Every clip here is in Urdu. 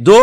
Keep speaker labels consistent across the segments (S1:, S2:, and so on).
S1: 2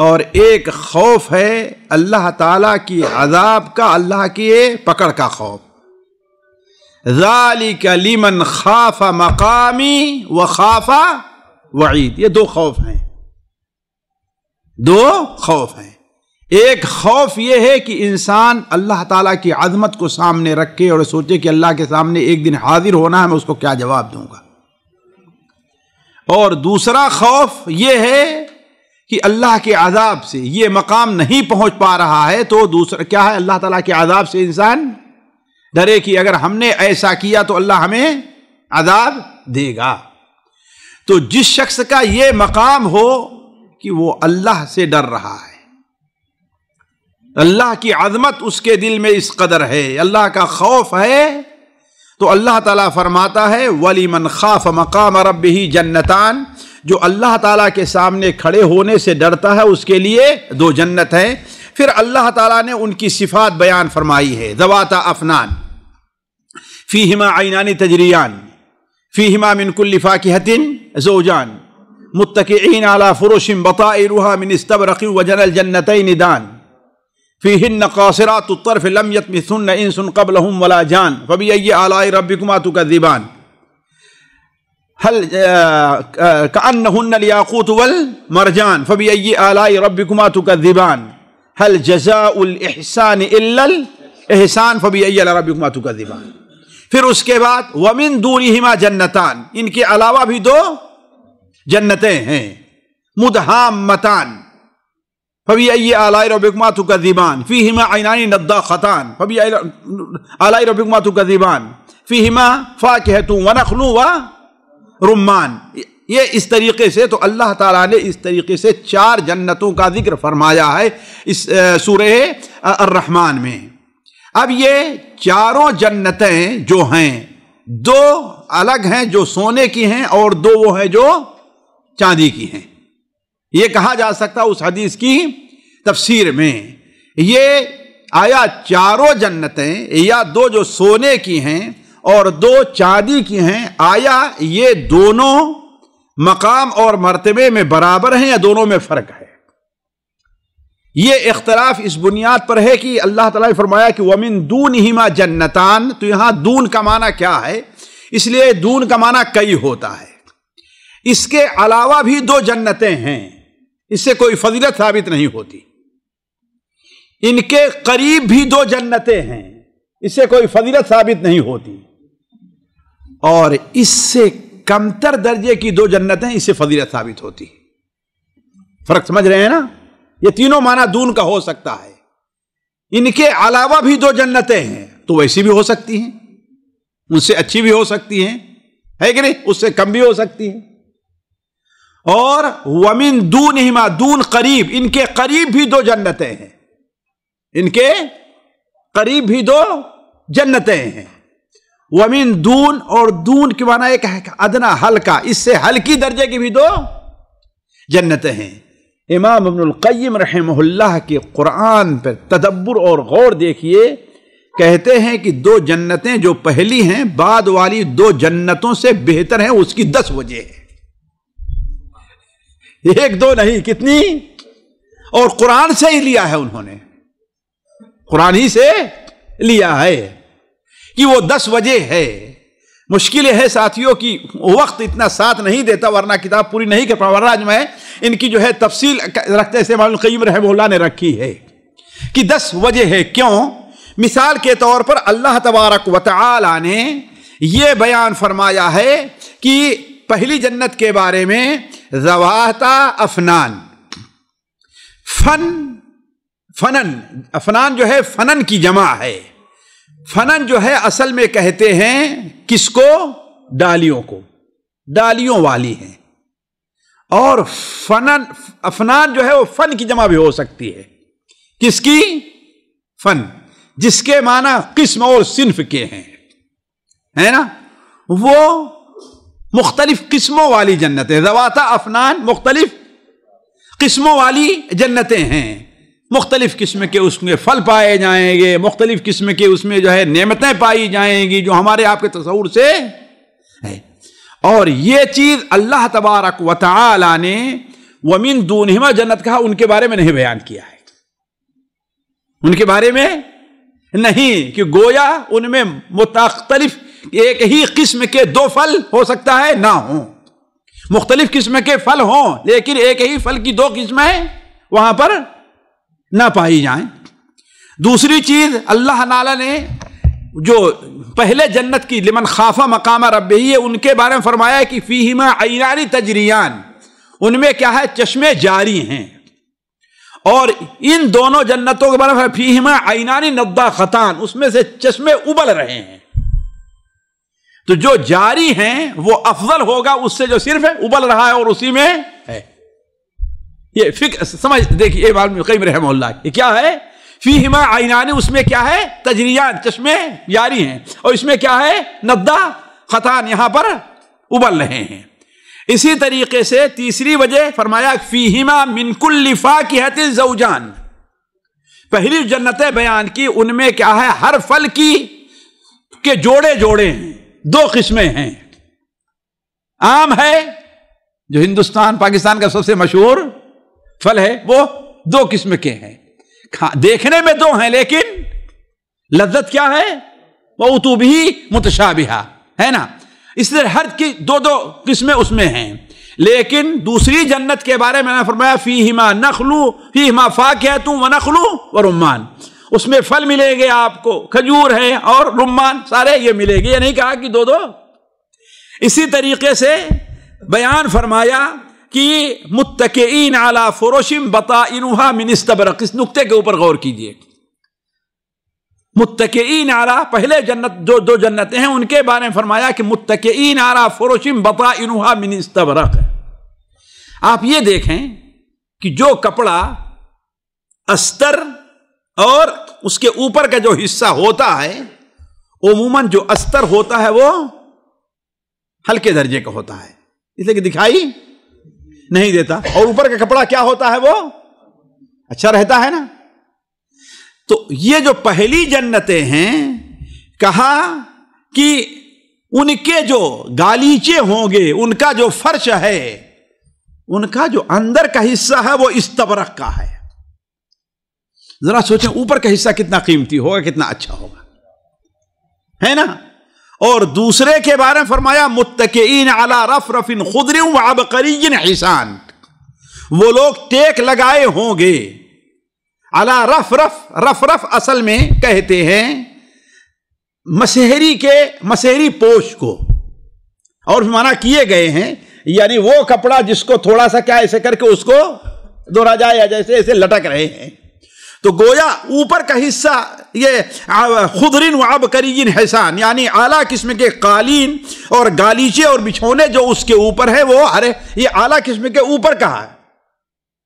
S1: اور ایک خوف ہے اللہ تعالیٰ کی عذاب کا، اللہ کی پکڑ کا خوف. ذالک لمن خاف مقامی وخاف وعید. یہ دو خوف ہیں، دو خوف ہیں. ایک خوف یہ ہے کہ انسان اللہ تعالیٰ کی عظمت کو سامنے رکھے اور سوچے کہ اللہ کے سامنے ایک دن حاضر ہونا ہے، میں اس کو کیا جواب دوں گا. اور دوسرا خوف یہ ہے کہ اللہ کے عذاب سے یہ مقام نہیں پہنچ پا رہا ہے، تو دوسرا کیا ہے، اللہ تعالیٰ کے عذاب سے انسان ڈرے کہ اگر ہم نے ایسا کیا تو اللہ ہمیں عذاب دے گا. تو جس شخص کا یہ مقام ہو کہ وہ اللہ سے ڈر رہا ہے، اللہ کی عظمت اس کے دل میں اس قدر ہے، اللہ کا خوف ہے، تو اللہ تعالیٰ فرماتا ہے وَلِمَنْ خَافَ مَقَامَ رَبِّهِ جَنَّتَانِ. جو اللہ تعالیٰ کے سامنے کھڑے ہونے سے ڈرتا ہے اس کے لیے دو جنت ہیں. پھر اللہ تعالیٰ نے ان کی صفات بیان فرمائی ہے. ذواتا افنان فیہما عینان تجریان فیہما من کل فاکہۃ زوجان متکئین علی فرش بطائرها من استبرق وجنى الجنتین دان فیہن قاصرات الطرف لم یطمثن انس قبلهم ولا جان فبأی آلاء ربکما تکذبان كأنهن الياقوت والمرجان فبأي آلاء ربكما تكذبان هل جزاء الإحسان إلا الإحسان فبأي آلاء ربكما تكذبان. پھر اس کے بعد ومن دونهما جنتان، ان کے علاوہ بھی دو جنتیں ہیں. مدہامتان فبأي آلاء ربكما تكذبان فيهما عينان نضاختان فبأي آلاء ربكما تكذبان فيهما فاكهة ونخل رمان. یہ اس طریقے سے تو اللہ تعالیٰ نے اس طریقے سے 4 جنتوں کا ذکر فرمایا ہے اس سورہ الرحمن میں. اب یہ چاروں جنتیں جو ہیں، دو الگ ہیں جو سونے کی ہیں اور دو وہ ہیں جو چاندی کی ہیں. یہ کہا جا سکتا اس حدیث کی تفسیر میں، یہ آیا چاروں جنتیں یا دو جو سونے کی ہیں اور دو چاندی کی ہیں، آیا یہ دونوں مقام اور مرتبے میں برابر ہیں یا دونوں میں فرق ہے؟ یہ اختلاف اس بنیاد پر ہے کہ اللہ تعالیٰ نے فرمایا کہ وَمِن دُونِهِمَا جَنَّتَانِ. تو یہاں دون کا معنی کیا ہے؟ اس لیے دون کا معنی کئی ہوتا ہے. اس کے علاوہ بھی دو جنتیں ہیں، اس سے کوئی فضیلت ثابت نہیں ہوتی. ان کے قریب بھی دو جنتیں ہیں، اس سے کوئی فضیلت ثابت نہیں ہوتی. اور اس سے کمتر درجے کی دو جنتیں اس سے فضیلت ثابت ہوتی. فرق سمجھ رہے ہیں نا؟ یہ تینوں معنی دون کا ہو سکتا ہے. ان کے علاوہ بھی دو جنتیں ہیں تو ویسی بھی ہو سکتی ہیں، ان سے اچھی بھی ہو سکتی ہیں، ہے کہ نہیں؟ اس سے کم بھی ہو سکتی ہیں. اور وَمِن دُونِهِمَا، دون قریب، ان کے قریب بھی دو جنتیں ہیں، ان کے قریب بھی دو جنتیں ہیں. وَمِن دون، اور دون کے معنی ایک ہے ادنا، ہلکا، اس سے ہلکی درجے کی بھی دو جنتیں ہیں. امام ابن القیم رحمہ اللہ کے قرآن پر تدبر اور غور دیکھیے، کہتے ہیں کہ دو جنتیں جو پہلی ہیں بعد والی دو جنتوں سے بہتر ہیں، اس کی 10 وجہ ہے. ایک دو نہیں، کتنی؟ اور قرآن سے ہی لیا ہے انہوں نے، قرآن ہی سے لیا ہے کہ وہ 10 وجہ ہے. مشکل ہے ساتھیوں کی وقت اتنا ساتھ نہیں دیتا، ورنہ کتاب پوری نہیں کر پا، ورنہ آج میں ان کی جو ہے تفصیل رکھتے سے امام القیم رحمہ اللہ نے رکھی ہے کہ 10 وجہ ہے. کیوں؟ مثال کے طور پر اللہ تبارک و تعالی نے یہ بیان فرمایا ہے کہ پہلی جنت کے بارے میں ذواتا افنان، فنن، افنان جو ہے فنن کی جمع ہے. فنن جو ہے اصل میں کہتے ہیں کس کو؟ ڈالیوں کو، ڈالیوں والی ہیں. اور فنن، افنان جو ہے وہ فن کی جمع بھی ہو سکتی ہے. کس کی؟ فن، جس کے معنی قسم اور صنف کے ہیں، ہے نا؟ وہ مختلف قسموں والی جنتیں، ذواتا افنان مختلف قسموں والی جنتیں ہیں. مختلف قسم کے اس میں پھل پائے جائیں گے، مختلف قسم کے اس میں جو ہے نعمتیں پائی جائیں گی جو ہمارے آپ کے تصور سے ہے. اور یہ چیز اللہ تبارک و تعالی نے وَمِن دُونِهِمَا جنت کہا، ان کے بارے میں نہیں بیان کیا ہے، ان کے بارے میں نہیں، کہ گویا ان میں مختلف ایک ہی قسم کے دو پھل ہو سکتا ہے نہ ہوں، مختلف قسم کے پھل ہوں لیکن ایک ہی پھل کی دو قسمیں وہاں پر نہ پائی جائیں۔ دوسری چیز اللہ تعالیٰ نے جو پہلے جنت کی لمن خاف مقام ربہ ہے ان کے بارے میں فرمایا ہے کہ فیہما عینان تجریان، ان میں کیا ہے، چشمے جاری ہیں، اور ان دونوں جنتوں کے بارے میں فیہما عینان نضاختان، اس میں سے چشمے ابل رہے ہیں، تو جو جاری ہیں وہ افضل ہوگا اس سے جو صرف ابل رہا ہے اور اسی میں ہے۔ یہ فکر سمجھ دیکھیے، یہ ابن القیم رحمہ اللہ، یہ کیا ہے، فیہما عینان، اس میں کیا ہے، تجریان، چشمے جاری ہیں، اور اس میں کیا ہے، نضاختان، یہاں پر ابل رہے ہیں۔ اسی طریقے سے تیسری وجہ فرمایا فیہما من کل فاکہۃ زوجان، پہلی جنتیں بیان کی ان میں کیا ہے، ہر پھل کی کے جوڑے جوڑے ہیں، دو قسمیں ہیں۔ آم ہے جو ہندوستان پاکستان کا سب سے مشہور پھل ہے، وہ دو قسم کے ہیں، دیکھنے میں دو ہیں لیکن لذت کیا ہے، وَأُتُوا بِهِ مُتَشَابِهًا، ہے نا، اس لیے ہر کی دو دو قسمیں اس میں ہیں۔ لیکن دوسری جنت کے بارے میں نے فرمایا فیہما نخل فیہما فاکہۃ ونخل ورمان، اس میں پھل ملے گے آپ کو، کھجور ہے اور رمان، سارے یہ ملے گے، یہ نہیں کہا کہ دو دو۔ اسی طریقے سے بیان فرمایا کہ متکئین علی فرش بطائنها من استبرق، اس نقطے کے اوپر غور کیجئے، متکئین علی، پہلے جنت جو دو جنتیں ہیں ان کے بارے میں فرمایا کہ متکئین علی فرش بطائنها من استبرق۔ آپ یہ دیکھیں کہ جو کپڑا استر اور اس کے اوپر کا جو حصہ ہوتا ہے، عموماً جو استر ہوتا ہے وہ ہلکے درجے کا ہوتا ہے، اس لیے کہ دکھائی نہیں دیتا، اور اوپر کا کپڑا کیا ہوتا ہے، وہ اچھا رہتا ہے نا۔ تو یہ جو پہلی جنتیں ہیں، کہا کہ ان کے جو گالیچے ہوں گے، ان کا جو فرش ہے، ان کا جو اندر کا حصہ ہے وہ استبرق کا ہے۔ ذرا سوچیں اوپر کا حصہ کتنا قیمتی ہوگا، کتنا اچھا ہوگا، ہے نا۔ اور دوسرے کے بارے میں فرمایا متکئین علی رفرف خضر وعبقری حسان، وہ لوگ ٹیک لگائے ہوں گے علی رفرف، رفرف اصل میں کہتے ہیں مسہری پوش کو، اور معنی کیے گئے ہیں یعنی وہ کپڑا جس کو تھوڑا سا کیا ایسے کر کے اس کو دوہرا جائے یا جیسے ایسے لٹک رہے ہیں، تو گویا اوپر کا حصہ یہ خضر وعبقری حسان، یعنی اعلیٰ قسم کے قالین اور گالیچے اور بچھونے جو اس کے اوپر ہے، وہ یہ اعلیٰ قسم کے اوپر کا ہے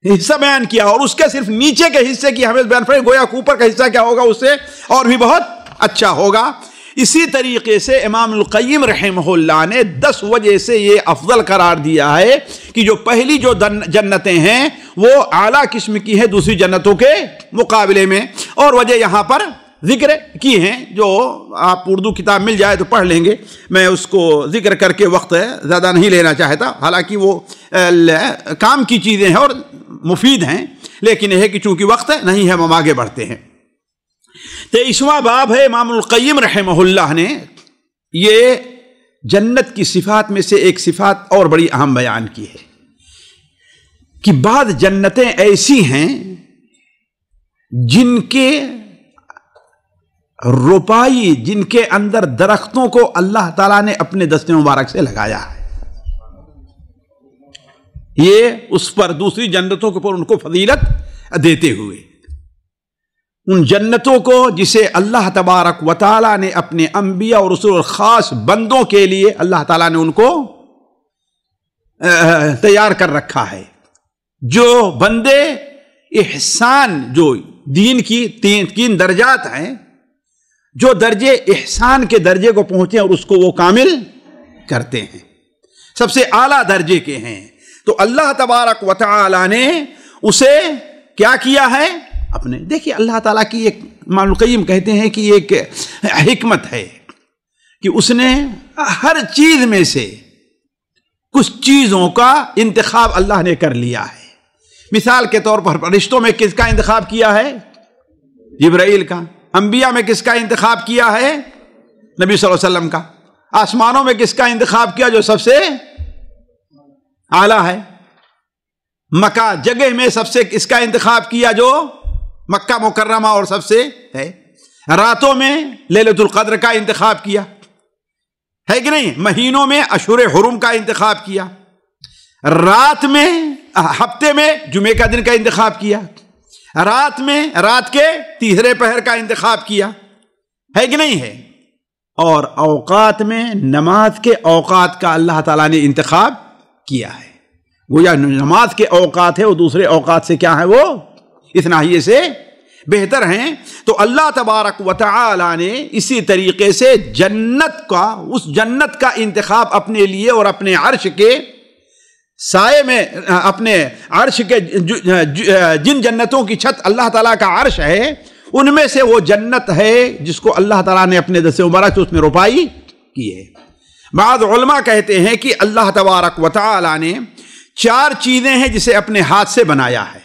S1: حصہ بیان کیا، اور اس کے صرف نیچے کے حصے کی ہمیں بیان فرمایا، گویا اوپر کا حصہ کیا ہوگا، اس سے اور بھی بہت اچھا ہوگا۔ اسی طریقے سے امام القیم رحمہ اللہ نے 10 وجہ سے یہ افضل قرار دیا ہے کہ جو پہلی جو جنتیں ہیں وہ اعلیٰ قسم کی ہیں دوسری جنتوں کے مقابلے میں، اور وجہ یہاں پر ذکر کی ہیں، جو آپ اردو کتاب مل جائے تو پڑھ لیں گے، میں اس کو ذکر کر کے وقت زیادہ نہیں لینا چاہتا، حالانکہ وہ کام کی چیزیں ہیں اور مفید ہیں، لیکن یہ ہے کہ چونکہ وقت نہیں ہے ہم آگے بڑھتے ہیں۔ 23واں باب ہے، امام القیم رحمہ اللہ نے یہ جنت کی صفات میں سے ایک صفات اور بڑی اہم بیان کی ہے کہ بعض جنتیں ایسی ہیں جن کے روپائی، جن کے اندر درختوں کو اللہ تعالیٰ نے اپنے دست مبارک سے لگایا ہے، یہ اس پر دوسری جنتوں کے اوپر ان کو فضیلت دیتے ہوئے، ان جنتوں کو جسے اللہ تبارک و تعالیٰ نے اپنے انبیاء اور رسول اور خاص بندوں کے لیے اللہ تعالیٰ نے ان کو تیار کر رکھا ہے۔ جو بندے احسان، جو دین کی تین درجات ہیں، جو درجے احسان کے درجے کو پہنچے اور اس کو وہ کامل کرتے ہیں، سب سے اعلیٰ درجے کے ہیں، تو اللہ تبارک و تعالیٰ نے اسے کیا کیا ہے اپنے، دیکھیے اللہ تعالیٰ کی ایک، امام القیم کہتے ہیں کہ ایک حکمت ہے کہ اس نے ہر چیز میں سے کچھ چیزوں کا انتخاب اللہ نے کر لیا ہے، مثال کے طور پر فرشتوں میں کس کا انتخاب کیا ہے؟ جبرائیل کا۔ انبیاء میں کس کا انتخاب کیا ہے؟ نبی صلی اللہ علیہ وسلم کا۔ آسمانوں میں کس کا انتخاب کیا جو سب سے اعلیٰ ہے؟ مکہ جگہ میں سب سے کس کا انتخاب کیا جو مکہ مکرمہ اور سب سے ہے؟ راتوں میں لیلۃ القدر کا انتخاب کیا ہے کہ نہیں؟ مہینوں میں اشہر حرم کا انتخاب کیا، رات میں ہفتے میں جمعے کا دن کا انتخاب کیا، رات میں رات کے تیسرے پہر کا انتخاب کیا ہے کہ نہیں ہے؟ اور اوقات میں نماز کے اوقات کا اللہ تعالیٰ نے انتخاب کیا ہے۔ گویا نماز کے اوقات ہے وہ دوسرے اوقات سے کیا ہے؟ وہ اس ناحیے سے بہتر ہیں۔ تو اللہ تبارک و تعالی نے اسی طریقے سے جنت کا، اس جنت کا انتخاب اپنے لیے اور اپنے عرش کے سائے میں، اپنے عرش کے جن جنتوں کی چھت اللہ تعالیٰ کا عرش ہے ان میں سے وہ جنت ہے جس کو اللہ تعالیٰ نے اپنے دست مبارک سے اس میں روپائی کی ہے۔ بعض علماء کہتے ہیں کہ اللہ تبارک و تعالی نے 4 چیزیں ہیں جسے اپنے ہاتھ سے بنایا ہے۔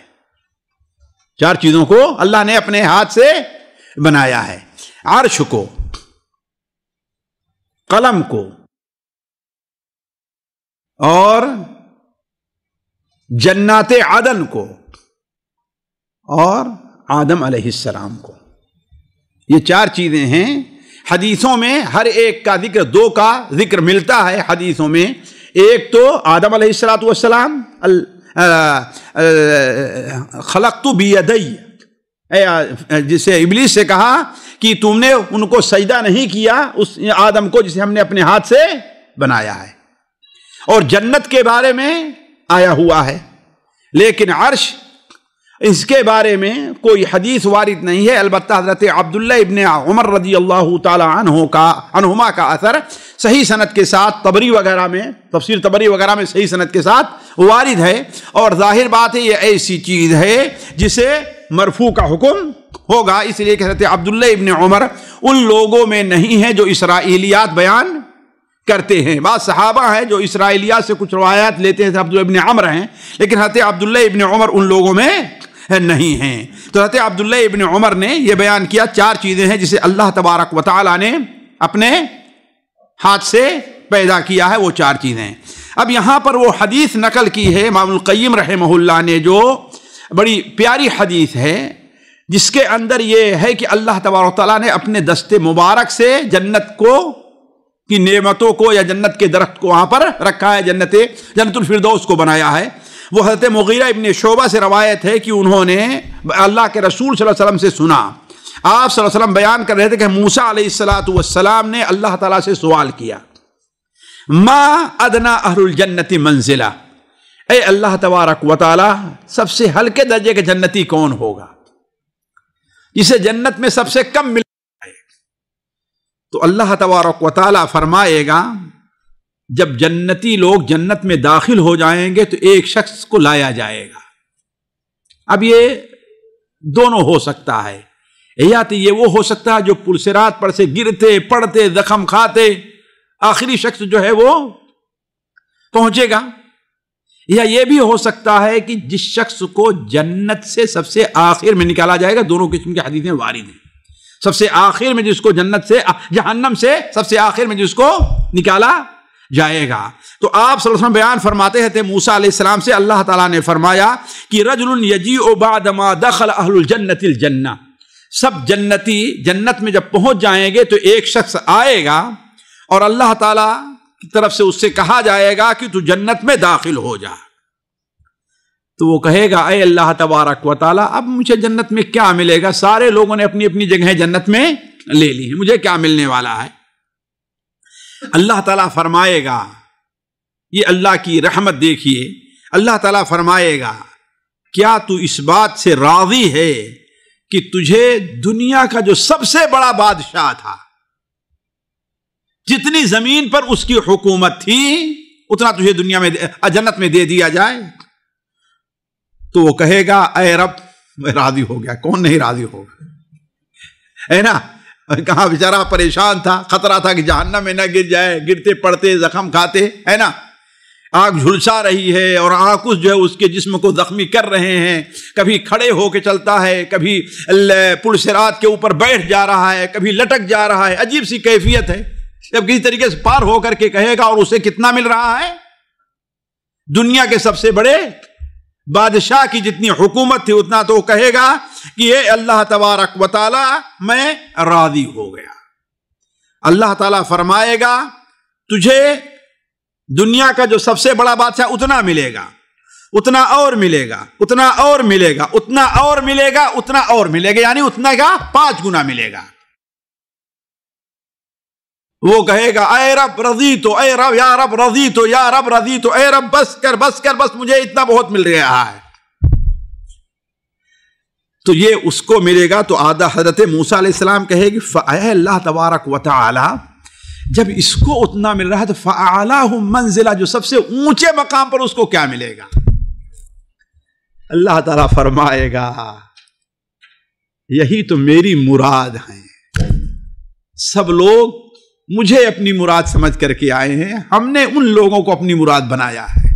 S1: 4 چیزوں کو اللہ نے اپنے ہاتھ سے بنایا ہے، عرش کو، قلم کو، اور جنات عدن کو، اور آدم علیہ السلام کو۔ یہ 4 چیزیں ہیں۔ حدیثوں میں ہر ایک کا ذکر، 2 کا ذکر ملتا ہے حدیثوں میں۔ ایک تو آدم علیہ السلام، خلقت بیدی، جسے ابلیس سے کہا کہ تم نے ان کو سجدہ نہیں کیا، اس آدم کو جسے ہم نے اپنے ہاتھ سے بنایا ہے۔ اور جنت کے بارے میں آیا ہوا ہے، لیکن عرش اس کے بارے میں کوئی حدیث وارد نہیں ہے۔ البتہ حضرت عبداللہ ابن عمر رضی اللہ تعالی عنہما کا اثر صحیح سند کے ساتھ طبری وغیرہ میں، تفسیر طبری وغیرہ میں صحیح سند کے ساتھ وارد ہے، اور ظاہر بات ہے یہ ایسی چیز ہے جسے مرفوع کا حکم ہوگا، اس لیے کہ حضرت عبداللہ ابن عمر ان لوگوں میں نہیں ہیں جو اسرائیلیات بیان کرتے ہیں۔ بعض صحابہ ہیں جو اسرائیلیات سے کچھ روایات لیتے ہیں، عبداللہ ابن عمر ہیں، لیکن حضرت عبداللہ ابن عمر ان لوگوں میں نہیں ہیں۔ تو حضرت عبداللہ ابن عمر نے یہ بیان کیا 4 چیزیں ہیں جسے اللہ تبارک و تعالی نے اپنے ہاتھ سے پیدا کیا ہے، وہ 4 چیزیں۔ اب یہاں پر وہ حدیث نقل کی ہے امام القیم رحمہ اللہ نے، جو بڑی پیاری حدیث ہے، جس کے اندر یہ ہے کہ اللہ تبارک و تعالی نے اپنے دست مبارک سے جنت کو کی نعمتوں کو یا جنت کے درخت کو وہاں پر رکھا ہے، جنت الفردوس کو بنایا ہے۔ وہ حضرت مغیرہ ابن شعبہ سے روایت ہے کہ انہوں نے اللہ کے رسول صلی اللہ علیہ وسلم سے سنا، آپ صلی اللہ علیہ وسلم بیان کر رہے تھے کہ موسیٰ علیہ السلام نے اللہ تعالیٰ سے سوال کیا، ما ادنا اہل الجنت منزلہ، اے اللہ تبارک و تعالی سب سے ہلکے درجے کے جنتی کون ہوگا جسے جنت میں سب سے کم مل جائے؟ تو اللہ تبارک و تعالی فرمائے گا جب جنتی لوگ جنت میں داخل ہو جائیں گے تو ایک شخص کو لایا جائے گا۔ اب یہ دونوں ہو سکتا ہے، یا تو یہ وہ ہو سکتا ہے جو پلسرات پر سے گرتے پڑتے زخم کھاتے آخری شخص جو ہے وہ پہنچے گا، یا یہ بھی ہو سکتا ہے کہ جس شخص کو جنت سے سب سے آخر میں نکالا جائے گا۔ دونوں قسم کی حدیثیں وارد ہیں۔ سب سے آخر میں جس کو جنت سے، جہنم سے سب سے آخر میں جس کو نکالا جائے گا۔ تو آپ صلی اللہ علیہ وسلم بیان فرماتے ہیں موسیٰ علیہ السلام سے اللہ تعالیٰ نے فرمایا کہ رجل یجیء بعد ما دخل اہل الجنت الجنہ، سب جنتی جنت میں جب پہنچ جائیں گے تو ایک شخص آئے گا اور اللہ تعالیٰ کی طرف سے اس سے کہا جائے گا کہ تو جنت میں داخل ہو جا۔ تو وہ کہے گا اے اللہ تبارک و تعالیٰ اب مجھے جنت میں کیا ملے گا؟ سارے لوگوں نے اپنی اپنی جگہیں جنت میں لے لی ہیں، مجھے کیا ملنے والا ہے؟ اللہ تعالیٰ فرمائے گا، یہ اللہ کی رحمت دیکھیے، اللہ تعالیٰ فرمائے گا کیا تو اس بات سے راضی ہے کہ تجھے دنیا کا جو سب سے بڑا بادشاہ تھا، جتنی زمین پر اس کی حکومت تھی اتنا تجھے دنیا میں جنت میں دے دیا جائے؟ تو وہ کہے گا اے رب میں راضی ہو گیا۔ کون نہیں راضی ہوگا، ہے نا؟ کہاں بیچارہ پریشان تھا، خطرہ تھا کہ جہنم میں نہ گر جائے، گرتے پڑتے زخم کھاتے، ہے نا؟ آگ جھلسا رہی ہے اور آکوش جو ہے اس کے جسم کو زخمی کر رہے ہیں، کبھی کھڑے ہو کے چلتا ہے، کبھی پل صراط کے اوپر بیٹھ جا رہا ہے، کبھی لٹک جا رہا ہے، عجیب سی کیفیت ہے، جب کسی طریقے سے پار ہو کر کے کہے گا اور اسے کتنا مل رہا ہے؟ دنیا کے سب سے بڑے بادشاہ کی جتنی حکومت تھی اتنا تو کہے گا کہ یہ اللہ تبارک و تعالی میں راضی ہو گیا۔ اللہ تعالیٰ فرمائے گا تجھے دنیا کا جو سب سے بڑا بادشاہ اتنا ملے گا، اتنا اور ملے گا، اتنا اور ملے گا، اتنا اور ملے گا، اتنا اور ملے گا، یعنی اتنا کا 5 گنا ملے گا۔ وہ کہے گا اے رب رضی تو، اے رب یا رب رضی تو، یا رب رضی تو، اے رب بس کر بس کر، بس مجھے اتنا بہت مل رہا ہے۔ تو یہ اس کو ملے گا۔ تو آدھا حضرت موسیٰ علیہ السلام کہے گی اے اللہ تبارک و تعالی جب اس کو اتنا مل رہا ہے تو فَأَعْلَاهُ مَنزِلَةً، جو سب سے اونچے مقام پر اس کو کیا ملے گا؟ اللہ تعالیٰ فرمائے گا یہی تو میری مراد ہے۔ سب لوگ مجھے اپنی مراد سمجھ کر کے آئے ہیں، ہم نے ان لوگوں کو اپنی مراد بنایا ہے۔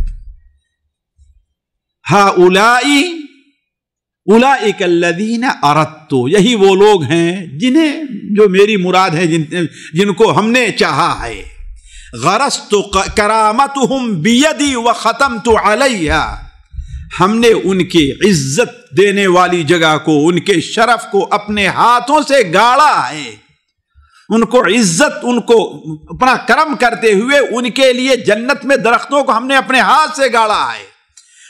S1: اولئک الذین اردت، یہی وہ لوگ ہیں جنہیں جو میری مراد ہے، جن کو ہم نے چاہا ہے۔ غرست کرامتہم بیدی وختمت علیہا، ہم نے ان کی عزت دینے والی جگہ کو، ان کے شرف کو اپنے ہاتھوں سے گاڑا ہے، ان کو عزت، ان کو اپنا کرم کرتے ہوئے ان کے لیے جنت میں درختوں کو ہم نے اپنے ہاتھ سے گاڑا ہے۔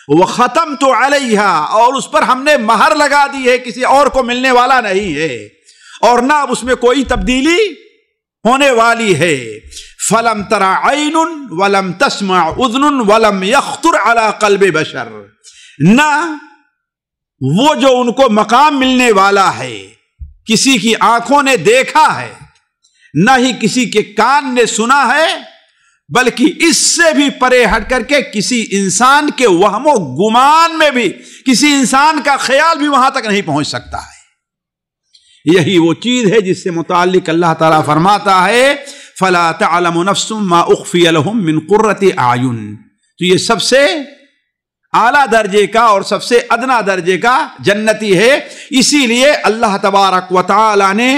S1: وختمت علیہا، اور اس پر ہم نے مہر لگا دی ہے، کسی اور کو ملنے والا نہیں ہے، اور نہ اب اس میں کوئی تبدیلی ہونے والی ہے۔ فلم ترى عین ولم تسمع اذن ولم یخطر علی قلب بشر، نہ وہ جو ان کو مقام ملنے والا ہے کسی کی آنکھوں نے دیکھا ہے، نہ ہی کسی کے کان نے سنا ہے، بلکہ اس سے بھی پرے ہٹ کر کے کسی انسان کے وہم و گمان میں بھی کسی انسان کا خیال بھی وہاں تک نہیں پہنچ سکتا ہے۔ یہی وہ چیز ہے جس سے متعلق اللہ تعالیٰ فرماتا ہے فَلَا تَعْلَمُ نَفْسٌ مَا أُخْفِيَ لَهُم مِّن قُرَّةِ أَعْيُنٍ۔ تو یہ سب سے اعلیٰ درجے کا اور سب سے ادنا درجے کا جنتی ہے۔ اسی لیے اللہ تبارک و تعالی نے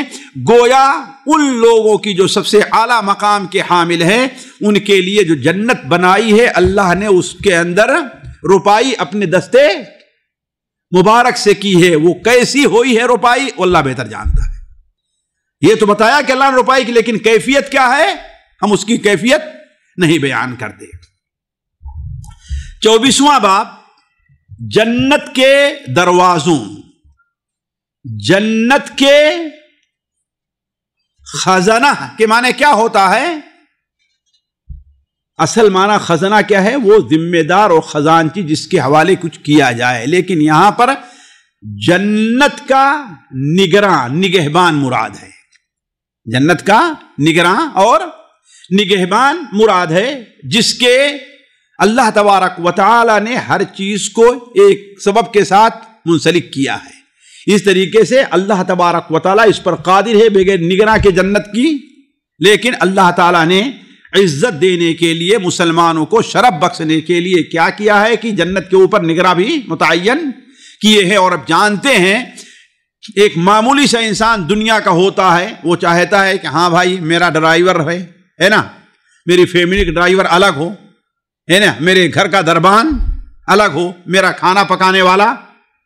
S1: گویا ان لوگوں کی جو سب سے اعلیٰ مقام کے حامل ہیں ان کے لیے جو جنت بنائی ہے، اللہ نے اس کے اندر روپائی اپنے دستے مبارک سے کی ہے۔ وہ کیسی ہوئی ہے روپائی اللہ بہتر جانتا ہے۔ یہ تو بتایا کہ اللہ نے روپائی کی، لیکن کیفیت کیا ہے ہم اس کی کیفیت نہیں بیان کرتے۔ 24واں باب جنت کے دروازوں، جنت کے خزانہ کے معنی کیا ہوتا ہے؟ اصل معنی خزانہ کیا ہے؟ وہ ذمہ دار اور خزانچی جس کے حوالے کچھ کیا جائے، لیکن یہاں پر جنت کا نگراں، نگہبان مراد ہے۔ جنت کا نگراں اور نگہبان مراد ہے، جس کے اللہ تبارک و تعالی نے ہر چیز کو ایک سبب کے ساتھ منسلک کیا ہے۔ اس طریقے سے اللہ تبارک و تعالی اس پر قادر ہے بغیر نگراں کے جنت کی، لیکن اللہ تعالی نے عزت دینے کے لیے مسلمانوں کو شرف بخشنے کے لیے کیا کیا ہے کہ جنت کے اوپر نگراں بھی متعین کیے ہیں۔ اور اب جانتے ہیں ایک معمولی سا انسان دنیا کا ہوتا ہے، وہ چاہتا ہے کہ ہاں بھائی میرا ڈرائیور ہے نا، میری فیملی کا ڈرائیور الگ ہو، ہے نا، میرے گھر کا دربان الگ ہو، میرا کھانا پکانے والا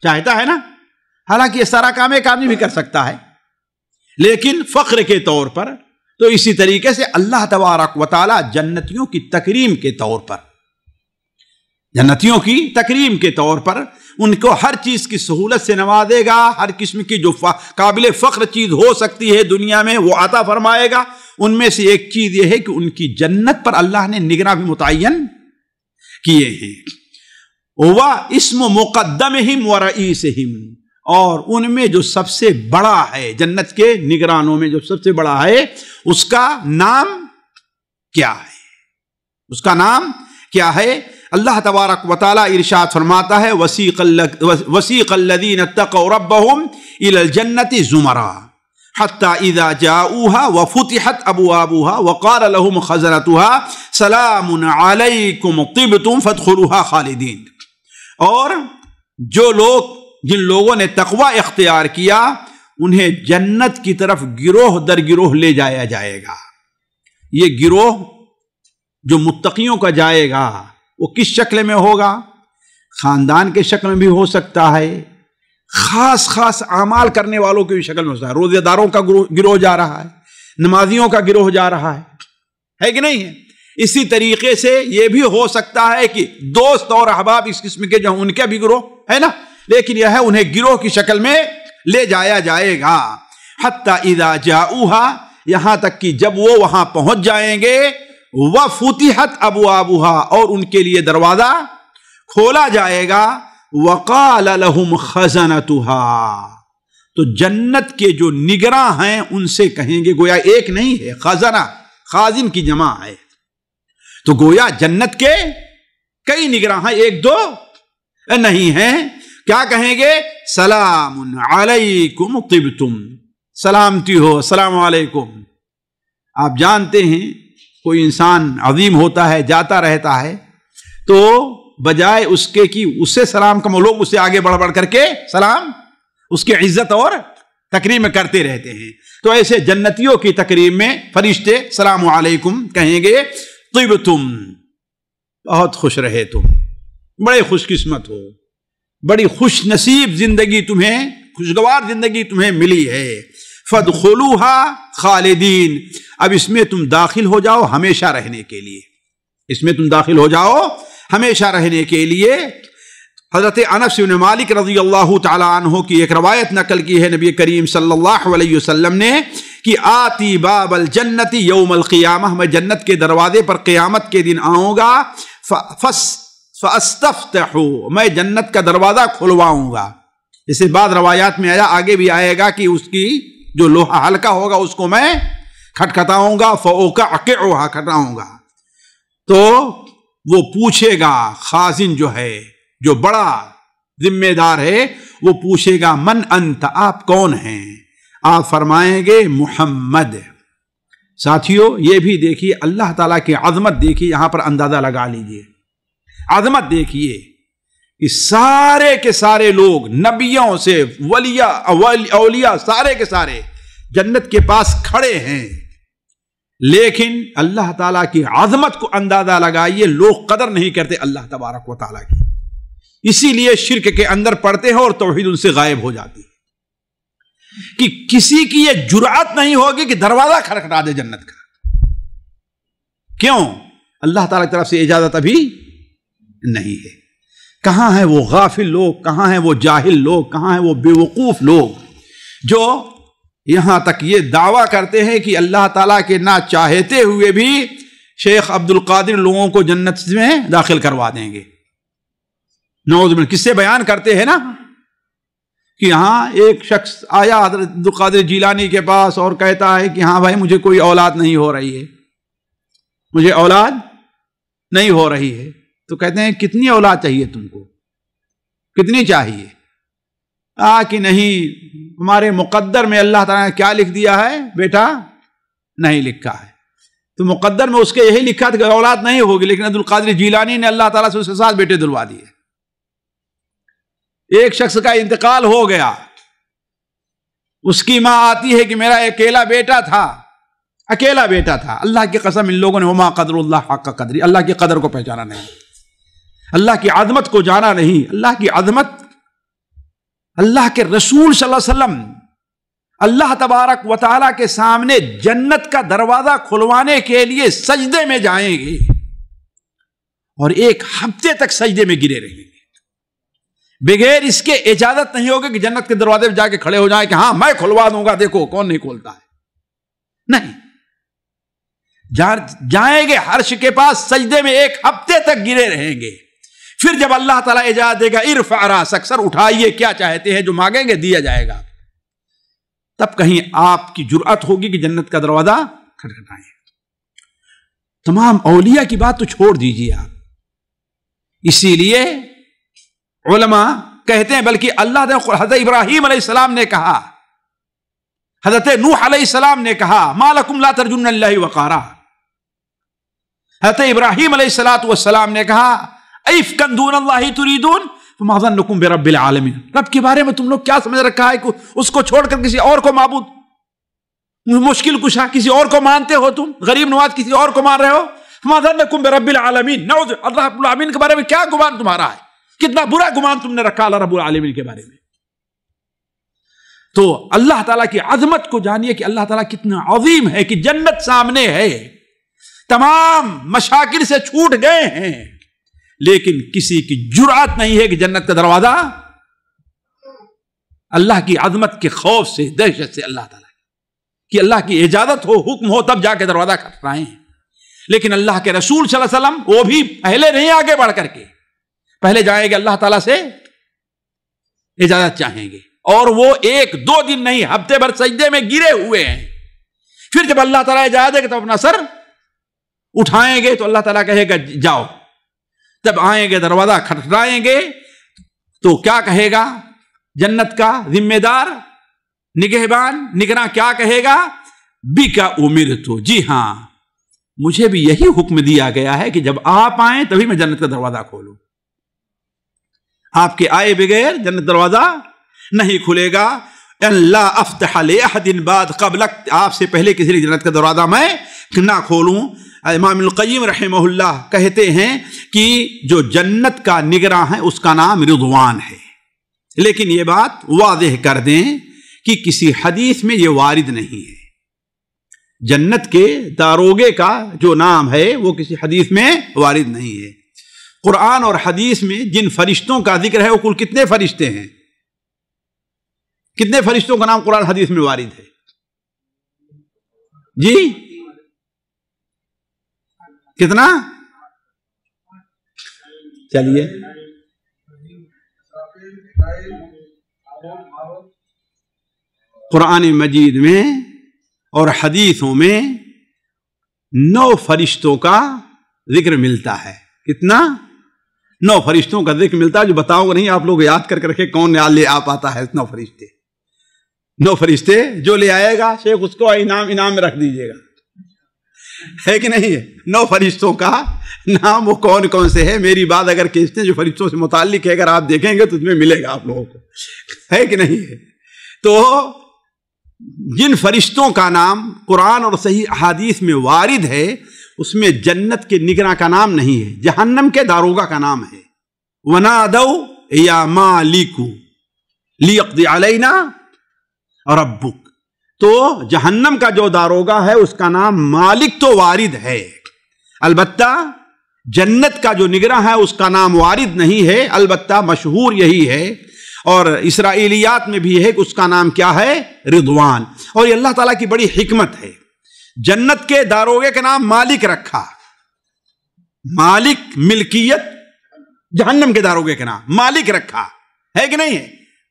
S1: چاہتا ہے نا۔ حالانکہ یہ سارا کام ایک آدمی بھی کر سکتا ہے، لیکن فخر کے طور پر۔ تو اسی طریقے سے اللہ تبارک و تعالی جنتیوں کی تکریم کے طور پر، جنتیوں کی تکریم کے طور پر ان کو ہر چیز کی سہولت سے نوازے گا، ہر قسم کی جو قابل فخر چیز ہو سکتی ہے دنیا میں وہ عطا فرمائے گا۔ ان میں سے ایک چیز یہ ہے کہ ان کی جنت پر اللہ نے نگراں بھی متعین کیے ہیں۔ وَاسْمُ مُقَدَّمِهِمْ وَرَئِيسِهِمْ، اور ان میں جو سب سے بڑا ہے، جنت کے نگرانوں میں جو سب سے بڑا ہے، اس کا نام کیا ہے؟ اس کا نام کیا ہے؟ اللہ تبارک و تعالی ارشاد فرماتا ہے وَسِيقَ الَّذِينَ اتَّقَوْا رَبَّهُمْ إِلَى الْجَنَّةِ زُمَرًا حتی اذا جاؤوها وفتحت ابوابها وقال لهم خزنتها سلام علیکم طبتم فادخلوها خالدین. اور جن لوگوں نے تقوی اختیار کیا انہیں جنت کی طرف گروہ در گروہ لے جایا جائے گا. یہ گروہ جو متقیوں کا جائے گا وہ کس شکل میں ہوگا؟ خاندان کے شکل میں بھی ہو سکتا ہے، خاص خاص اعمال کرنے والوں کی بھی شکل میں ہو سکتا ہے. روزے داروں کا گروہ جا رہا ہے، نمازیوں کا گروہ جا رہا ہے کہ نہیں ہے؟ اسی طریقے سے یہ بھی ہو سکتا ہے کہ دوست اور احباب اس قسم کے جو ان کے بھی گروہ ہے نا، لیکن یہ ہے انہیں گروہ کی شکل میں لے جایا جائے گا. حتی اذا جاؤوها، یہاں تک کہ جب وہ وہاں پہنچ جائیں گے، وفتحت ابوابها، اور ان کے لیے دروازہ کھولا جائے گا. وقال لهم خزنتها، تو جنت کے جو نگراں ہیں ان سے کہیں گے، گویا ایک نہیں ہے، خزنہ خازن کی جمع ہے، تو گویا جنت کے کئی نگراں ہیں، ایک دو نہیں ہیں. کیا کہیں گے؟ سلام علیکم طبتم، سلامتی ہو، السلام علیکم. آپ جانتے ہیں کوئی انسان عظیم ہوتا ہے، جاتا رہتا ہے، تو بجائے اس کے کہ اس سے سلام کا لوگ اس سے آگے بڑھ بڑھ کر کے سلام اس کی عزت اور تکریم کرتے رہتے ہیں. تو ایسے جنتیوں کی تکریم میں فرشتے سلام علیکم کہیں گے، طبتم، بہت خوش رہے تم، بڑے خوش قسمت ہو، بڑی خوش نصیب زندگی تمہیں، خوشگوار زندگی تمہیں ملی ہے. فادخلوها خالدین، اب اس میں تم داخل ہو جاؤ ہمیشہ رہنے کے لیے، اس میں تم داخل ہو جاؤ ہمیشہ رہنے کے لیے. حضرت انس بن مالک رضی اللہ تعالی عنہ کی ایک روایت نقل کی ہے نبی کریم صلی اللہ علیہ وسلم نے کہ آتی باب الجنت یوم القیامہ، میں جنت کے دروازے پر قیامت کے دن آؤں گا، فاستفتح، میں جنت کا دروازہ کھلواؤں گا. جیسے بعض روایات میں آیا، آگے بھی آئے گا کہ اس کی جو لوہا ہلکا ہوگا اس کو میں کھٹکھٹاؤں گا، فاوقعها، کھٹاؤں گا. تو وہ پوچھے گا، خازن جو ہے، جو بڑا ذمہ دار ہے، وہ پوچھے گا من انت، آپ کون ہیں؟ آپ فرمائیں گے محمد. ساتھیو یہ بھی دیکھیے اللہ تعالیٰ کی عظمت، دیکھیے یہاں پر اندازہ لگا لیجئے، عظمت دیکھیے کہ سارے کے سارے لوگ، نبیوں سے اولیاء سارے کے سارے جنت کے پاس کھڑے ہیں، لیکن اللہ تعالیٰ کی عظمت کو اندازہ لگائیے، لوگ قدر نہیں کرتے اللہ تبارک و تعالیٰ کی، اسی لیے شرک کے اندر پڑتے ہیں اور توحید ان سے غائب ہو جاتی ہے. کہ کسی کی یہ جرأت نہیں ہوگی کہ دروازہ کھٹکھٹا دے جنت کا. کیوں؟ اللہ تعالیٰ کی طرف سے اجازت ابھی نہیں ہے. کہاں ہیں وہ غافل لوگ، کہاں ہیں وہ جاہل لوگ، کہاں ہیں وہ بے وقوف لوگ جو یہاں تک یہ دعویٰ کرتے ہیں کہ اللہ تعالیٰ کے نہ چاہتے ہوئے بھی شیخ عبد القادر لوگوں کو جنت میں داخل کروا دیں گے. نعوذ باللہ. کس سے بیان کرتے ہیں نا کہ ہاں ایک شخص آیا حضرت عبد القادر جیلانی کے پاس اور کہتا ہے کہ ہاں بھائی مجھے کوئی اولاد نہیں ہو رہی ہے، مجھے اولاد نہیں ہو رہی ہے. تو کہتے ہیں کتنی اولاد چاہیے تم کو، کتنی چاہیے؟ کہ نہیں، ہمارے مقدر میں اللہ تعالیٰ نے کیا لکھ دیا ہے بیٹا؟ نہیں لکھا ہے. تو مقدر میں اس کے یہی لکھا تھا کہ اولاد نہیں ہوگی، لیکن عبد القادر جیلانی نے اللہ تعالیٰ سے اس کے ساتھ بیٹے دلوا دیے. ایک شخص کا انتقال ہو گیا، اس کی ماں آتی ہے کہ میرا اکیلا بیٹا تھا، اکیلا بیٹا تھا. اللہ کی قسم ان لوگوں نے وما قدر اللہ حق قدری، اللہ کی قدر کو پہچانا نہیں، اللہ کی عظمت کو جانا نہیں. اللہ کی عظمت، اللہ کے رسول صلی اللہ علیہ وسلم اللہ تبارک و تعالیٰ کے سامنے جنت کا دروازہ کھلوانے کے لیے سجدے میں جائیں گے اور ایک ہفتے تک سجدے میں گرے رہیں گے، بغیر اس کے اجازت نہیں ہوگی کہ جنت کے دروازے پہ جا کے کھڑے ہو جائیں کہ ہاں میں کھلوا دوں گا، دیکھو کون نہیں کھولتا ہے. نہیں، جائیں گے عرش کے پاس سجدے میں ایک ہفتے تک گرے رہیں گے. پھر جب اللہ تعالیٰ اجازت دے گا ارفع راسک، سر اٹھائیے، کیا چاہتے ہیں جو مانگیں گے دیا جائے گا، تب کہیں آپ کی جرأت ہوگی کہ جنت کا دروازہ کھٹکھٹائیں. تمام اولیاء کی بات تو چھوڑ دیجیے آپ. اسی لیے علماء کہتے ہیں، بلکہ اللہ نے حضرت ابراہیم علیہ السلام نے کہا حضرت نوح علیہ السلام نے کہا ما لکم لا ترجون اللہ وقارا. حضرت ابراہیم علیہ السلام نے کہا ایفکا دون اللہ تریدون فما ظنکم برب العالمین. رب کے بارے میں تم لوگ کیا سمجھ رکھا ہے کہ اس کو چھوڑ کر کسی اور کو معبود، مشکل کشا کسی اور کو مانتے ہو، تم غریب نواز کسی اور کو مان رہے ہو. فما ظنکم برب العالمین، نعوذ اللہ رب العالمین کے بارے میں کیا گمان تمہارا ہے، کتنا برا گمان تم نے رکھا اللہ رب العالمین کے بارے میں. تو اللہ تعالیٰ کی عظمت کو جانیے کہ اللہ تعالیٰ کتنا عظیم ہے کہ جنت سامنے ہے، تمام مشاکل سے چھوٹ گئے ہیں، لیکن کسی کی جرأت نہیں ہے کہ جنت کا دروازہ، اللہ کی عظمت کے خوف سے، دہشت سے اللہ تعالیٰ کہ اللہ کی اجازت ہو، حکم ہو، تب جا کے دروازہ کھٹکھٹائیں. لیکن اللہ کے رسول صلی اللہ علیہ وسلم وہ بھی پہلے نہیں آگے بڑھ کر کے، پہلے جائیں گے اللہ تعالیٰ سے اجازت چاہیں گے، اور وہ ایک دو دن نہیں ہفتے بھر سجدے میں گرے ہوئے ہیں. پھر جب اللہ تعالیٰ اجازت دے گا تو اپنا سر اٹھائیں گے تو اللہ تعالیٰ کہے گا جاؤ. جب آئیں گے دروازہ کھٹکھٹائیں گے تو کیا کہے گا جنت کا ذمہ دار نگہبان نگراں، کیا کہے گا بِکَ أُمِرْتُ، جی ہاں مجھے بھی یہی حکم دیا گیا ہے کہ جب آپ آئیں تبھی میں جنت کا دروازہ کھولوں، آپ کے آئے بغیر جنت دروازہ نہیں کھلے گا. اللہ افتح لأحد بعد قبلک، آپ سے پہلے کسی نے جنت کا دروازہ میں نہ کھولوں. امام القیم رحمہ اللہ کہتے ہیں کہ جو جنت کا نگراں ہے اس کا نام رضوان ہے. لیکن یہ بات واضح کر دیں کہ کسی حدیث میں یہ وارد نہیں ہے. جنت کے داروغے کا جو نام ہے وہ کسی حدیث میں وارد نہیں ہے. قرآن اور حدیث میں جن فرشتوں کا ذکر ہے وہ کل کتنے فرشتے ہیں؟ کتنے فرشتوں کا نام قرآن حدیث میں وارد ہے؟ جی کتنا؟ چلیے قرآن مجید میں اور حدیثوں میں 9 فرشتوں کا ذکر ملتا ہے. کتنا؟ 9 فرشتوں کا ذکر ملتا ہے. جو بتاؤں گا نہیں، آپ لوگ یاد کر کے رکھے کون لے آپ آتا ہے 9 فرشتے. 9 فرشتے جو لے آئے گا شیخ اس کو انعام میں رکھ دیجئے گا، ہے کہ نہیں ہے؟ 9 فرشتوں کا نام وہ کون کون سے ہے؟ میری بات اگر کہتے ہیں جو فرشتوں سے متعلق ہے، اگر آپ دیکھیں گے تو اس میں ملے گا آپ لوگوں کو، ہے کہ نہیں ہے؟ تو جن فرشتوں کا نام قرآن اور صحیح احادیث میں وارد ہے اس میں جنت کے نگراں کا نام نہیں ہے، جہنم کے داروغہ کا نام ہے. وَنَادَوْا يَا مَالِكُ لِيَقْضِ عَلَيْنَا رَبُّكَ. تو جہنم کا جو داروغہ ہے اس کا نام مالک تو وارد ہے، البتہ جنت کا جو نگراں ہے اس کا نام وارد نہیں ہے. البتہ مشہور یہی ہے اور اسرائیلیات میں بھی ہے کہ اس کا نام کیا ہے؟ رضوان. اور یہ اللہ تعالیٰ کی بڑی حکمت ہے، جنت کے داروغے کا نام مالک رکھا. مالک ملکیت، جہنم کے داروغے کا نام مالک رکھا ہے کہ نہیں ہے؟